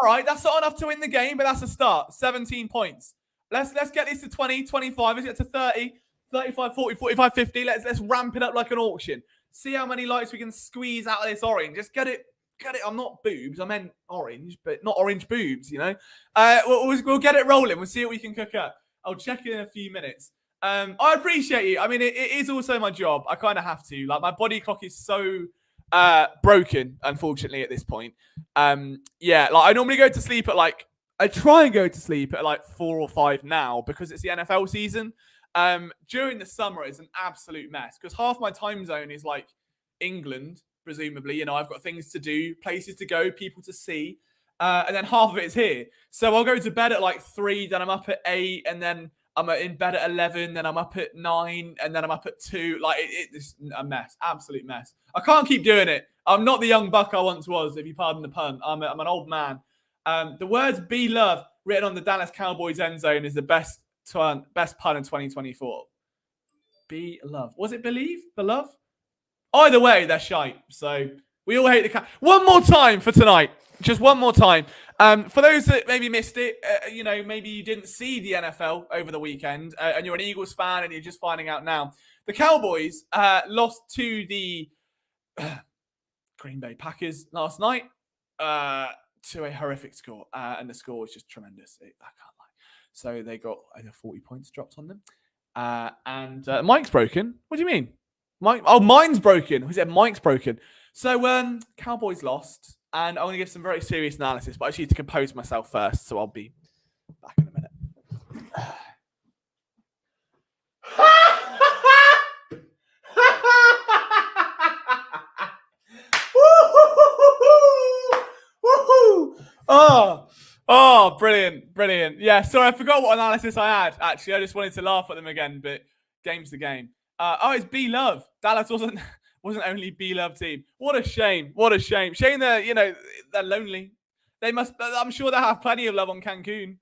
All right, that's not enough to win the game, but that's a start. 17 points. Let's get this to 20, 25. Let's get to 30, 35, 40, 45, 50. Let's ramp it up like an auction. See how many likes we can squeeze out of this orange. Just get it. I'm not boobs. I meant orange, but not orange boobs, you know. We'll get it rolling. We'll see what we can cook up. I'll check in a few minutes. I appreciate you. I mean, it is also my job. I kind of have to. Like, my body clock is so broken, unfortunately, at this point. Yeah, like I normally go to sleep at I try and go to sleep at 4 or 5 now because it's the NFL season. During the summer, it's an absolute mess because half my time zone is like England, presumably. You know, I've got things to do, places to go, people to see. And then half of it is here. So I'll go to bed at 3, then I'm up at 8, and then I'm in bed at 11, then I'm up at 9, and then I'm up at 2. It's a mess, absolute mess. I can't keep doing it. I'm not the young buck I once was, if you pardon the pun. I'm an old man. The words "be love" written on the Dallas Cowboys end zone is the best pun in 2024. Be love. Was it believe? Beloved? Either way, they're shite. So we all hate the Cowboys. One more time for tonight. Just one more time. For those that maybe missed it, maybe you didn't see the NFL over the weekend, and you're an Eagles fan and you're just finding out now. The Cowboys lost to the Green Bay Packers last night to a horrific score, and the score was just tremendous. I can't lie. So they got over 40 points dropped on them, and Mike's broken. What do you mean? Mine's broken. Who said Mike's broken? So Cowboys lost. And I'm going to give some very serious analysis, but I just need to compose myself first, so I'll be back in a minute. Oh, brilliant. Yeah, sorry, I forgot what analysis I had, actually. I just wanted to laugh at them again, but game's the game. It's B-Love. Dallas wasn't only B-Love team. What a shame. Shame that, they're lonely. I'm sure they have plenty of love on Cancun.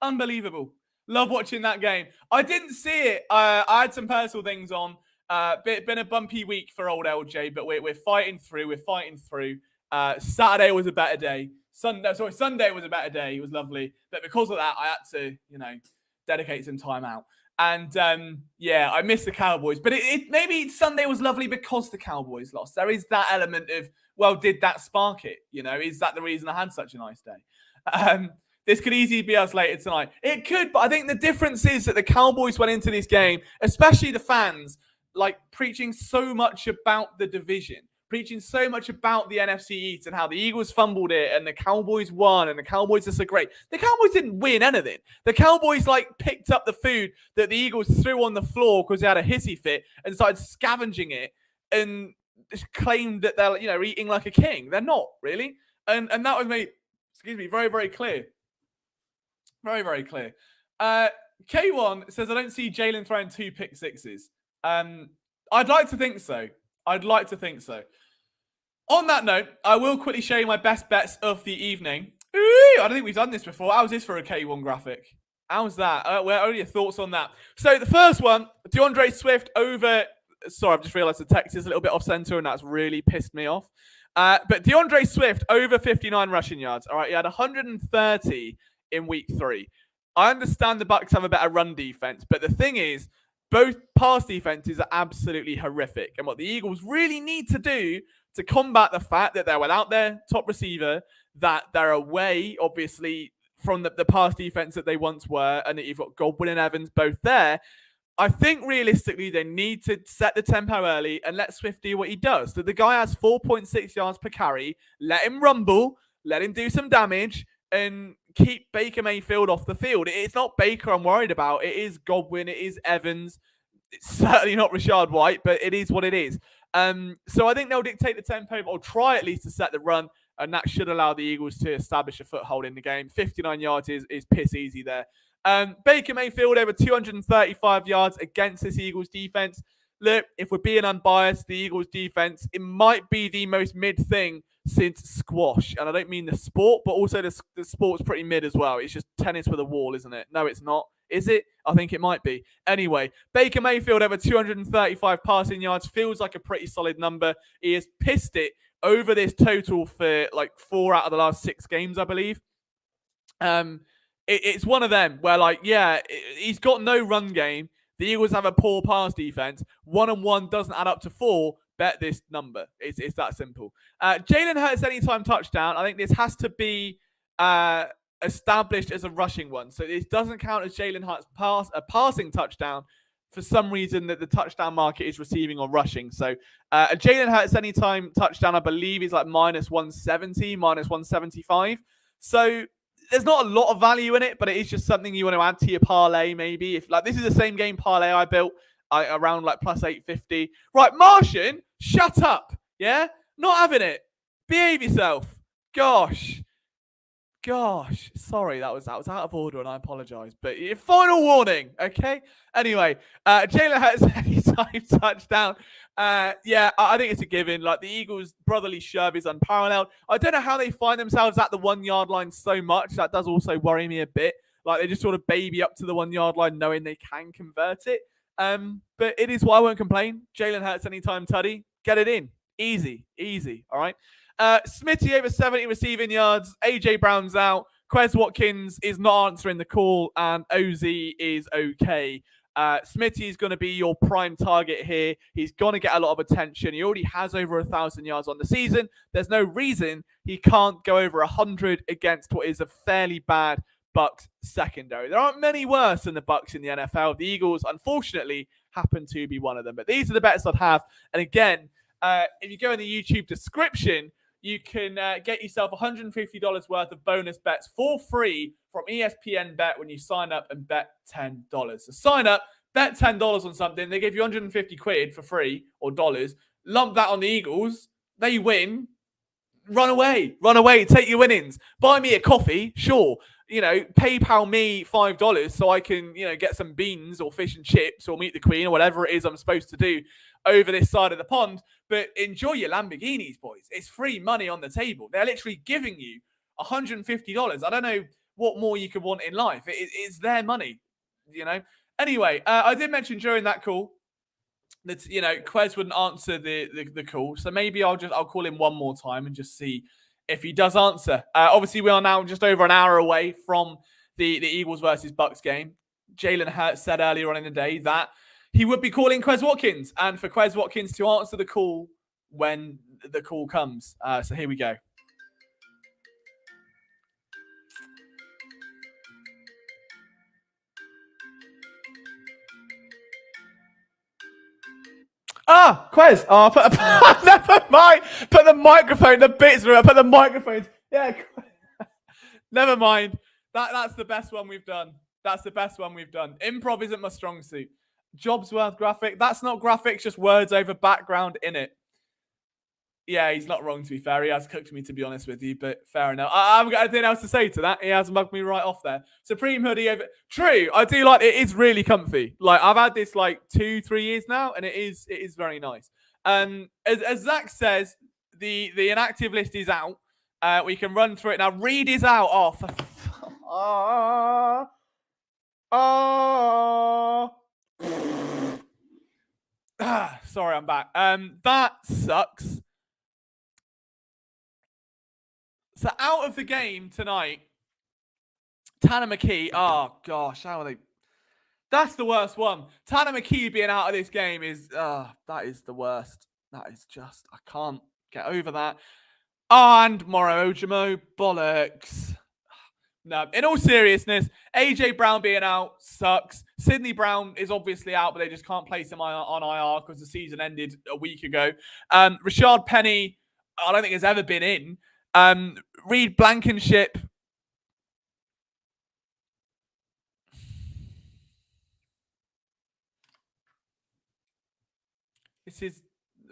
Unbelievable. Love watching that game. I didn't see it. I had some personal things on. Been a bumpy week for old LJ, but we're fighting through. Saturday was a better day. Sunday was a better day. It was lovely. But because of that, I had to, dedicate some time out. And, I miss the Cowboys. But maybe Sunday was lovely because the Cowboys lost. There is that element of, well, did that spark it? Is that the reason I had such a nice day? This could easily be us later tonight. It could, but I think the difference is that the Cowboys went into this game, especially the fans, preaching so much about the division, preaching so much about the NFC East and how the Eagles fumbled it and the Cowboys won and the Cowboys are so great. The Cowboys didn't win anything. The Cowboys picked up the food that the Eagles threw on the floor because they had a hissy fit and started scavenging it and claimed that they're eating like a king. They're not really, and that was made, very, very clear. Very, very clear. K1 says, I don't see Jalen throwing 2 pick sixes. I'd like to think so. On that note, I will quickly show you my best bets of the evening. Ooh, I don't think we've done this before. How's this for a K1 graphic? How's that? What are your thoughts on that? So the first one, DeAndre Swift over... Sorry, I've just realized the text is a little bit off center and that's really pissed me off. But DeAndre Swift over 59 rushing yards. All right, he had 130 in week 3. I understand the Bucs have a better run defense, but the thing is, both pass defenses are absolutely horrific. And what the Eagles really need to do to combat the fact that they're without their top receiver, that they're away, obviously, from the pass defense that they once were, and that you've got Godwin and Evans both there, I think realistically they need to set the tempo early and let Swift do what he does. So the guy has 4.6 yards per carry. Let him rumble, let him do some damage, and keep Baker Mayfield off the field. It's not Baker I'm worried about. It is Godwin. It is Evans. It's certainly not Rashad White, but it is what it is. So I think they'll dictate the tempo, or try at least to set the run, and that should allow the Eagles to establish a foothold in the game. 59 yards is piss easy there. Baker Mayfield over 235 yards against this Eagles defense. Look, if we're being unbiased, the Eagles defense, it might be the most mid thing since squash. And I don't mean the sport, but also the sport's pretty mid as well. It's just tennis with a wall, isn't it? No, it's not. Is it? I think it might be. Anyway, Baker Mayfield over 235 passing yards feels like a pretty solid number. He has pissed it over this total for like 4 out of the last 6 games, I believe. It's one of them where, he's got no run game. The Eagles have a poor pass defense. 1-on-1 doesn't add up to 4. Bet this number. It's that simple. Jalen Hurts anytime touchdown. I think this has to be established as a rushing one. So this doesn't count as Jalen Hurts a passing touchdown. For some reason, that the touchdown market is receiving or rushing. So a Jalen Hurts anytime touchdown, I believe, is like minus 170, minus 175. So there's not a lot of value in it, but it is just something you want to add to your parlay, maybe. If this is the same game parlay I built around plus 850. Right, Martian, shut up. Yeah? Not having it. Behave yourself. Gosh. Sorry, that was out of order, and I apologize. But final warning, okay? Anyway, Jalen Hurts anytime touchdown. I think it's a given. The Eagles' brotherly shove is unparalleled. I don't know how they find themselves at the 1 yard line so much. That does also worry me a bit. They just sort of baby up to the 1 yard line, knowing they can convert it. But it is why I won't complain. Jalen Hurts anytime tutty, get it in, easy. All right. Smitty over 70 receiving yards. AJ Brown's out. Quez Watkins is not answering the call, and Ozzy is okay. Smitty is going to be your prime target here. He's going to get a lot of attention. He already has over 1,000 yards on the season. There's no reason he can't go over 100 against what is a fairly bad Bucs secondary. There aren't many worse than the Bucs in the NFL. The Eagles, unfortunately, happen to be one of them. But these are the bets I'd have. And again, if you go in the YouTube description, you can get yourself $150 worth of bonus bets for free from ESPN Bet when you sign up and bet $10. So sign up, bet $10 on something. They give you 150 quid for free, or dollars. Lump that on the Eagles. They win. Run away. Take your winnings. Buy me a coffee. Sure. PayPal me $5 so I can, get some beans or fish and chips or meet the Queen or whatever it is I'm supposed to do over this side of the pond. But enjoy your Lamborghinis, boys. It's free money on the table. They're literally giving you $150. I don't know what more you could want in life. It's their money, Anyway, I did mention during that call that, Quez wouldn't answer the call. So maybe I'll call him one more time and just see if he does answer. Obviously, we are now just over an hour away from the Eagles versus Bucs game. Jalen Hurts said earlier on in the day that he would be calling Quez Watkins, and for Quez Watkins to answer the call when the call comes. So here we go. Quez. Never mind. Put the microphone. The bits are up. Put the microphones. Yeah. Never mind. That's the best one we've done. Improv isn't my strong suit. Jobsworth graphic. That's not graphics, just words over background in it. Yeah, he's not wrong, to be fair. He has cooked me, to be honest with you, but fair enough. I haven't got anything else to say to that. He has mugged me right off there. Supreme hoodie over. True, I do like it. Is really comfy. I've had this 2-3 years now, and it is very nice. As Zach says, the inactive list is out. We can run through it now. Reed is out. Sorry, I'm back. That sucks. So out of the game tonight, Tanner McKee. Oh gosh, how are they? That's the worst one. Tanner McKee being out of this game is, that is the worst. That is just, I can't get over that. And Moro Ojimo, bollocks. No, in all seriousness, AJ Brown being out sucks. Sidney Brown is obviously out, but they just can't place him on IR because the season ended a week ago. Rashard Penny, I don't think has ever been in. Reed Blankenship. This is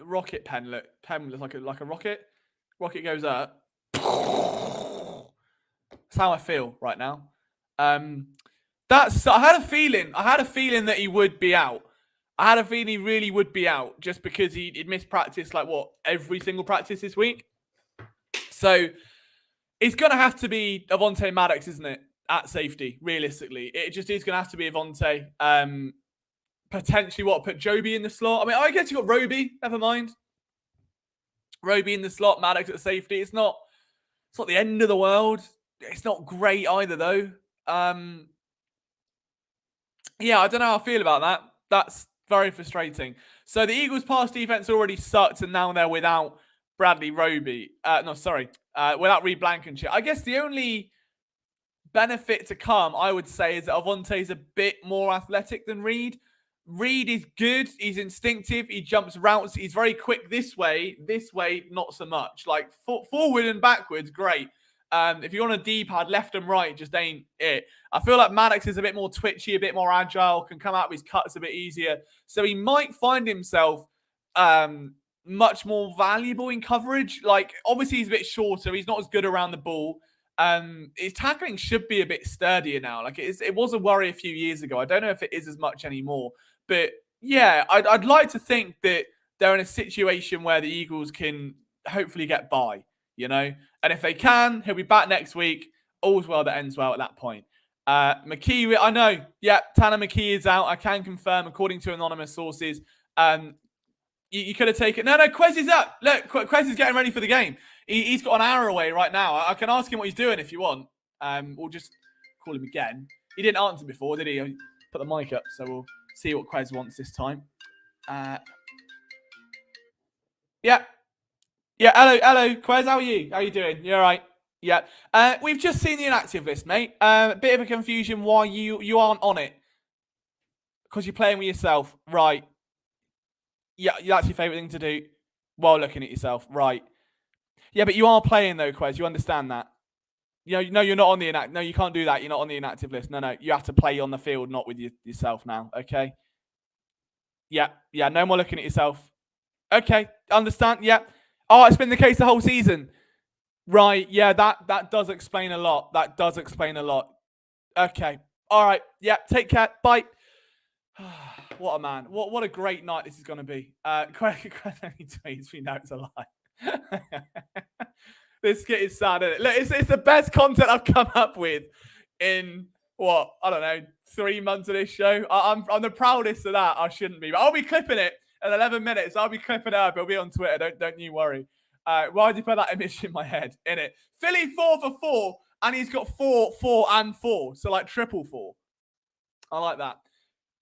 rocket pen. Look, pen looks like a rocket. Rocket goes up. That's how I feel right now. I had a feeling that he would be out. I had a feeling he really would be out just because he'd missed practice every single practice this week. So it's going to have to be Avonte Maddox, isn't it? At safety, realistically. It just is going to have to be Avonte. Potentially put Joby in the slot. I mean, I guess you got Roby. Never mind. Roby in the slot, Maddox at safety. It's not the end of the world. It's not great either, though. Yeah, I don't know how I feel about that. That's very frustrating. So the Eagles' pass defense already sucked, and now they're without Bradley Roby. Without Reed Blankenship. I guess the only benefit to come, I would say, is that Avonte's a bit more athletic than Reed. Reed is good. He's instinctive. He jumps routes. He's very quick this way. This way, not so much. Like forward and backwards, great. If you're on a D-pad, left and right, just ain't it. I feel like Maddox is a bit more twitchy, a bit more agile, can come out with his cuts a bit easier. So he might find himself much more valuable in coverage. Like, obviously, he's a bit shorter. He's not as good around the ball. His tackling should be a bit sturdier now. Like, it was a worry a few years ago. I don't know if it is as much anymore. But, yeah, I'd like to think that they're in a situation where the Eagles can hopefully get by, you know? And if they can, he'll be back next week. All's well that ends well at that point. McKee, I know. Yeah, Tanner McKee is out. I can confirm, according to anonymous sources. You could have taken... No, Quez is up. Look, Quez is getting ready for the game. He's got an hour away right now. I can ask him what he's doing if you want. We'll just call him again. He didn't answer before, did he? Put the mic up, so we'll see what Quez wants this time. Yeah. Yeah, hello, Quez. How are you? How are you doing? You all right? Yeah. We've just seen the inactive list, mate. A bit of a confusion why you aren't on it. Because you're playing with yourself. Right. Yeah, that's your favourite thing to do while looking at yourself. Right. Yeah, but you are playing, though, Quez. You understand that? No, you're not on the inactive. No, you can't do that. You're not on the inactive list. No. You have to play on the field, not with yourself now, okay? Yeah, no more looking at yourself. Okay, understand? Yeah. Oh, it's been the case the whole season. Right, yeah, that does explain a lot. That does explain a lot. Okay, all right. Yeah, take care. Bye. What a man. What a great night this is going to be. Tweets me now it's a lie. This skit is sad, isn't it? Look, it's the best content I've come up with in, what, I don't know, 3 months of this show. I'm the proudest of that. I shouldn't be. But I'll be clipping it in 11 minutes. I'll be clipping it up. It'll be on Twitter. Don't you worry. Why did you put that image in my head? In it. Philly 4 for 4, and he's got 4, 4, and 4. So, like, triple 4. I like that.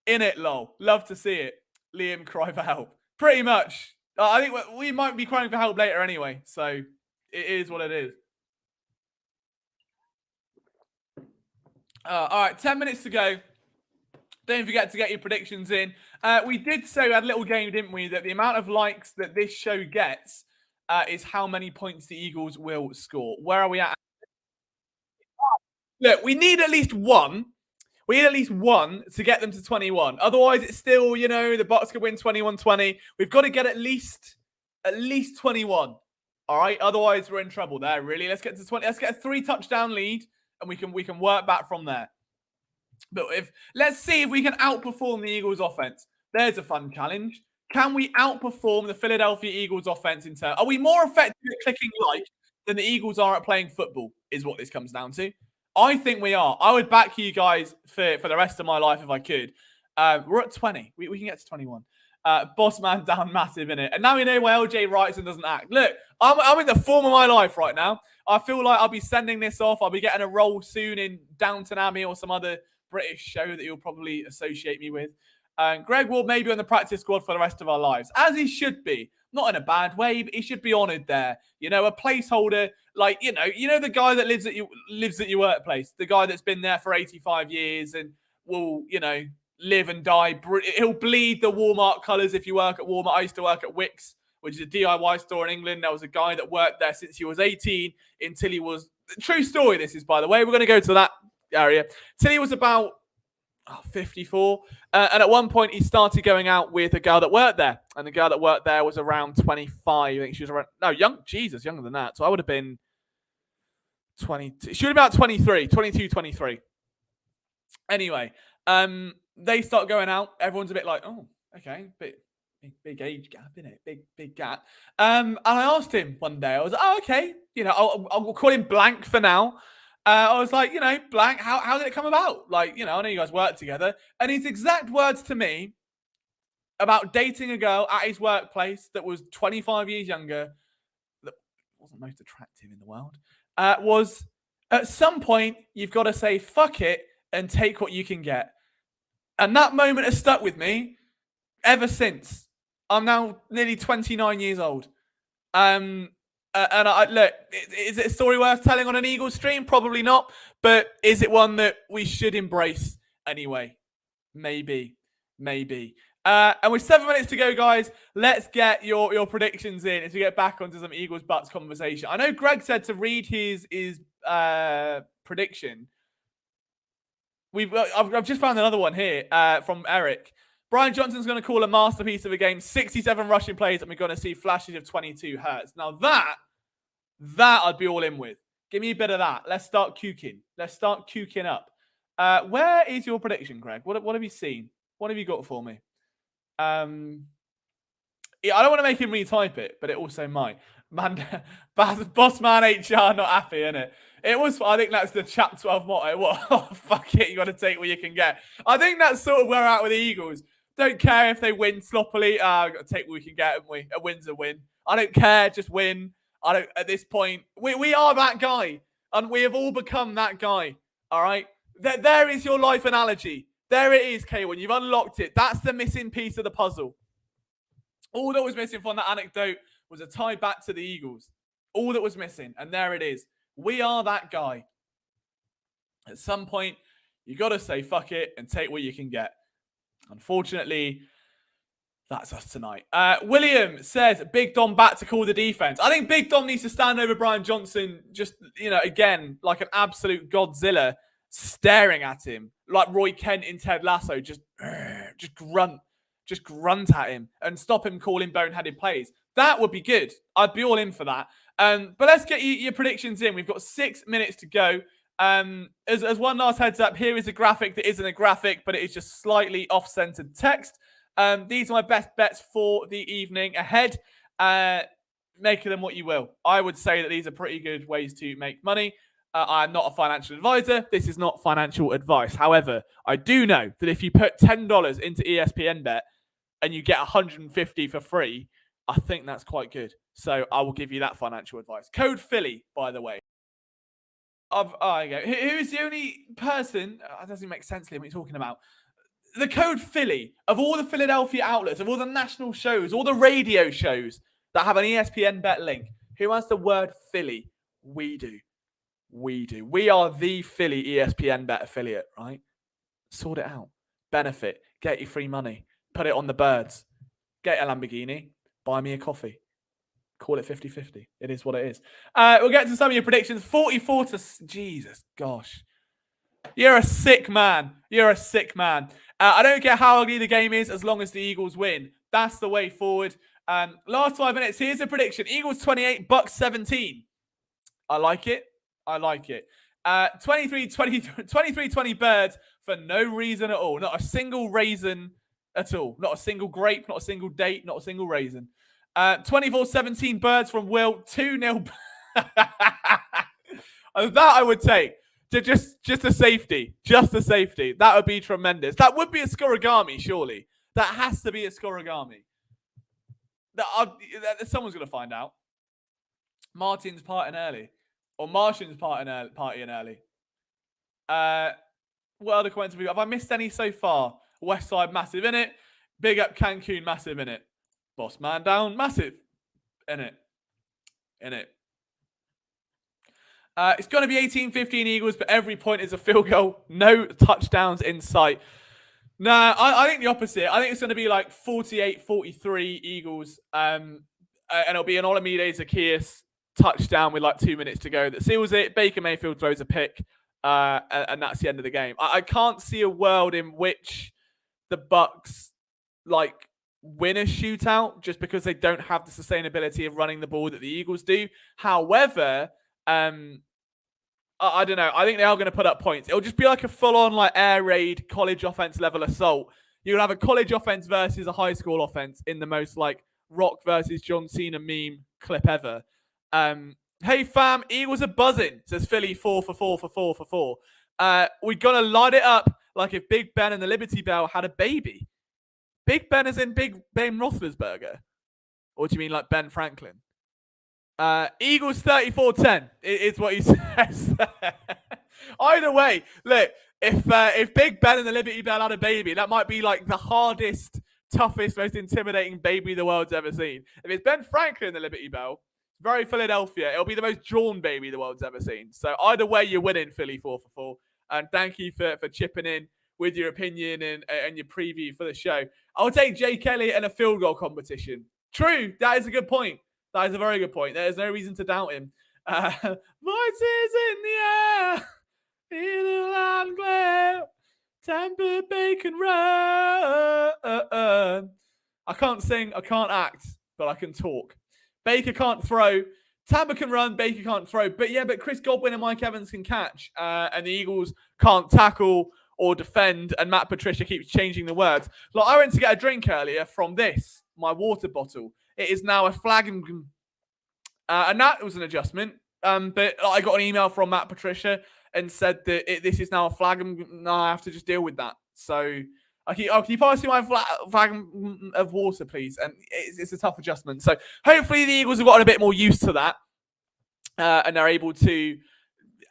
In it, lol. Love to see it. Liam, cry for help. Pretty much. I think we might be crying for help later anyway. So, it is what it is. All right, 10 minutes to go. Don't forget to get your predictions in. We did say we had a little game, didn't we? That the amount of likes that this show gets is how many points the Eagles will score. Where are we at? Look, we need at least one. We need at least one to get them to 21. Otherwise, it's still, the Bucs could win 21-20. We've got to get at least 21. All right. Otherwise, we're in trouble there, really. Let's get to 20. Let's get a 3-touchdown lead, and we can work back from there. But let's see if we can outperform the Eagles offense. There's a fun challenge. Can we outperform the Philadelphia Eagles offense in turn? Are we more effective at clicking like than the Eagles are at playing football, is what this comes down to. I think we are. I would back you guys for the rest of my life if I could. We're at 20. We can get to 21. Boss man down massive in it. And now we know why LJ writes and doesn't act. Look, I'm in the form of my life right now. I feel like I'll be sending this off. I'll be getting a role soon in Downton Abbey or some other British show that you'll probably associate me with. Greg will maybe on the practice squad for the rest of our lives, as he should be. Not in a bad way, but he should be honoured there. You know, a placeholder, like, you know the guy that lives at your workplace, the guy that's been there for 85 years and will, you know, live and die. He'll bleed the Walmart colours if you work at Walmart. I used to work at Wickes, which is a DIY store in England. There was a guy that worked there since he was 18 until he was... True story, this is, by the way. We're going to go to that area. Till he was about 54. And at one point, he started going out with a girl that worked there. And the girl that worked there was around 25. I think she was around... No, younger than that. So I would have been 22. She was about 23, 22, 23. Anyway, they start going out. Everyone's a bit like, oh, okay, big age gap, isn't it? Big gap. And I asked him one day, I was like, oh, okay, you know, I'll call him Blank for now. I was like, you know, Blank, how did it come about? Like, you know, I know you guys work together. And his exact words to me about dating a girl at his workplace that was 25 years younger, that wasn't most attractive in the world, was at some point, you've got to say, fuck it, and take what you can get. And that moment has stuck with me ever since. I'm now nearly 29 years old. And look, is it a story worth telling on an Eagles stream? Probably not. But is it one that we should embrace anyway? Maybe. And with 7 minutes to go, guys, let's get your predictions in as we get back onto some Eagles Bucks conversation. I know Greg said to read his prediction. I've just found another one here from Eric. Brian Johnson's going to call a masterpiece of a game, 67 rushing plays, and we're going to see flashes of 22 hertz. Now that I'd be all in with. Give me a bit of that. Let's start cuking. Let's start cuking up. Where is your prediction, Greg? What have you seen? What have you got for me? I don't want to make him retype it, but it also might. Man, boss man HR not happy, innit? It was. I think that's the Chap 12 motto. What? Oh, fuck it. You got to take what you can get. I think that's sort of where we're at with the Eagles. Don't care if they win sloppily. Got to take what we can get, haven't we? A win's a win. I don't care. Just win. I don't. At this point, we are that guy, and we have all become that guy. All right. There is your life analogy. There it is, K1. You've unlocked it. That's the missing piece of the puzzle. All that was missing from that anecdote was a tie back to the Eagles. All that was missing, and there it is. We are that guy. At some point, you got to say fuck it and take what you can get. Unfortunately, that's us tonight. William says, Big Dom back to call the defense. I think Big Dom needs to stand over Brian Johnson, just, you know, again, like an absolute Godzilla, staring at him, like Roy Kent in Ted Lasso, just grunt at him and stop him calling boneheaded plays. That would be good. I'd be all in for that. But let's get your predictions in. We've got 6 minutes to go. As one last heads up, here is a graphic that isn't a graphic, but it is just slightly off-centered text. These are my best bets for the evening ahead. Make of them what you will. I would say that these are pretty good ways to make money. I'm not a financial advisor. This is not financial advice. However, I do know that if you put $10 into ESPN Bet and you get 150 for free, I think that's quite good. So I will give you that financial advice. Code Philly, by the way. There you go. Who is the only person? It doesn't make sense, Liam, what you're talking about. The Code Philly, of all the Philadelphia outlets, of all the national shows, all the radio shows that have an ESPN Bet link, who has the word Philly? We do. We are the Philly ESPN Bet affiliate, right? Sort it out. Benefit. Get your free money. Put it on the birds. Get a Lamborghini. Buy me a coffee. Call it 50-50. It is what it is. We'll get to some of your predictions. 44 to... Jesus, gosh. You're a sick man. I don't care how ugly the game is as long as the Eagles win. That's the way forward. Last 5 minutes. Here's a prediction. Eagles 28, Bucks 17. I like it. 23-20 birds for no reason at all. Not a single raisin at all. Not a single grape, not a single date, not a single raisin. 24-17 birds from Will. 2-0. That I would take. Just a safety. That would be tremendous. That would be a scorigami, surely. That has to be a scorigami. Someone's going to find out. Martin's partying early. Or Martian's partying early. What other comments have we got? Have I missed any so far? West Side, massive in it. Big up Cancun, massive in it. Boss man down, massive in it. In it. It's going to be 18-15 Eagles, but every point is a field goal. No touchdowns in sight. Nah, I think the opposite. I think it's going to be like 48-43 Eagles. And it'll be an Olamide Zacchaeus touchdown with like 2 minutes to go that seals it. Baker Mayfield throws a pick, and that's the end of the game. I can't see a world in which the Bucs like win a shootout just because they don't have the sustainability of running the ball that the Eagles do. However, I don't know. I think they are going to put up points. It'll just be like a full-on like air raid college offense level assault. You'll have a college offense versus a high school offense in the most like Rock versus John Cena meme clip ever. Hey fam, Eagles are buzzing, says Philly 4 for 4 for 4 for 4. We're going to light it up like if Big Ben and the Liberty Bell had a baby. Big Ben as in Big Ben Roethlisberger? Or do you mean like Ben Franklin? Eagles 34-10 is what he says. Either way, look, if Big Ben and the Liberty Bell had a baby, that might be like the hardest, toughest, most intimidating baby the world's ever seen. If it's Ben Franklin and the Liberty Bell, very Philadelphia, it'll be the most drawn baby the world's ever seen. So either way, you're winning, Philly 4 for 4. And thank you for chipping in with your opinion and your preview for the show. I'll take Jake Elliott in a field goal competition. True, that is a good point. That is a very good point. There's no reason to doubt him. Voices in the air, in the land glare, Tampa Bacon run. I can't sing, I can't act, but I can talk. Baker can't throw. Tampa can run, Baker can't throw. But Chris Godwin and Mike Evans can catch. And the Eagles can't tackle or defend. And Matt Patricia keeps changing the words. Like, I went to get a drink earlier from this, my water bottle. It is now a flag. And that was an adjustment. But I got an email from Matt Patricia and said that this is now a flag. And I have to just deal with that. So can you pass me my flag of water, please? And it's a tough adjustment. So hopefully the Eagles have gotten a bit more used to that. And they're able to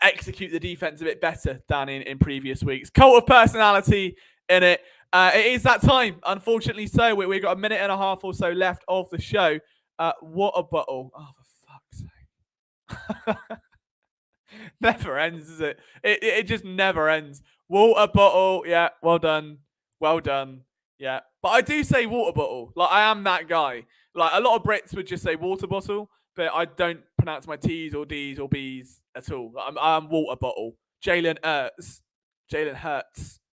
execute the defense a bit better than in previous weeks. Cult of personality in it. It is that time, unfortunately so. We've got a minute and a half or so left of the show. Water bottle. Oh, for fuck's sake. Never ends, is it? It just never ends. Water bottle. Yeah, well done. Well done. Yeah. But I do say water bottle. Like, I am that guy. Like, a lot of Brits would just say water bottle, but I don't pronounce my T's or D's or B's at all. I'm water bottle. Jalen Hurts.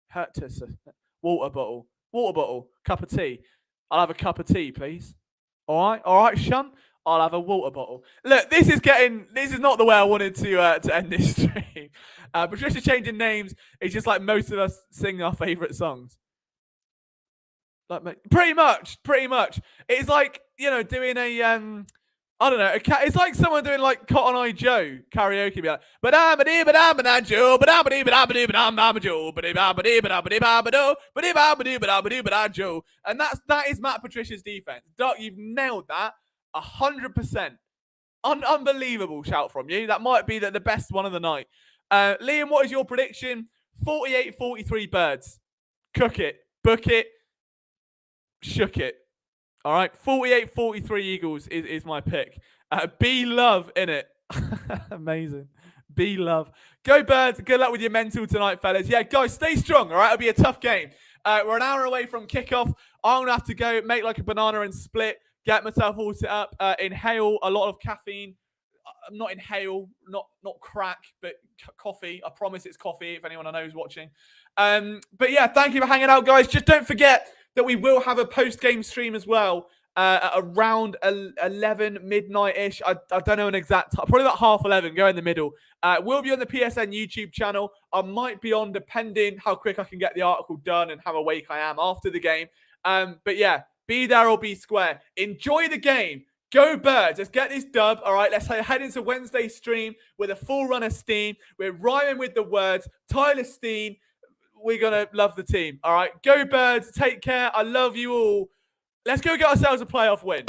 Hurts. Water bottle. Water bottle. Cup of tea. I'll have a cup of tea, please. All right, Shun. I'll have a water bottle. Look, this is not the way I wanted to end this stream. Patricia changing names is just like most of us sing our favourite songs. Like, pretty much. It's like, doing a I don't know. It's like someone doing like Cotton Eye Joe karaoke. Be like, Joe, Joe, and that is Matt Patricia's defense. Doc, you've nailed that 100%. Unbelievable shout from you. That might be the best one of the night. Liam, what is your prediction? 48-43 Birds. Cook it, book it, shook it. All right, 48-43 Eagles is my pick. Be love in it. Amazing. Be love. Go Birds. Good luck with your mental tonight, fellas. Yeah, guys, stay strong, all right? It'll be a tough game. We're an hour away from kickoff. I'm going to have to go make like a banana and split, get myself all set up, inhale a lot of caffeine. Not inhale, not crack, but coffee. I promise it's coffee if anyone I know is watching. But yeah, thank you for hanging out, guys. Just don't forget that we will have a post-game stream as well at around 11 midnight-ish. I don't know an exact time. Probably about 11:30. Go in the middle. We'll be on the PSN YouTube channel. I might be on depending how quick I can get the article done and how awake I am after the game. But yeah, be there or be square. Enjoy the game. Go Birds. Let's get this dub. All right, let's head into Wednesday's stream with a full run of steam. We're rhyming with the words. Tyler Steen. We're going to love the team. All right, go Birds. Take care. I love you all. Let's go get ourselves a playoff win.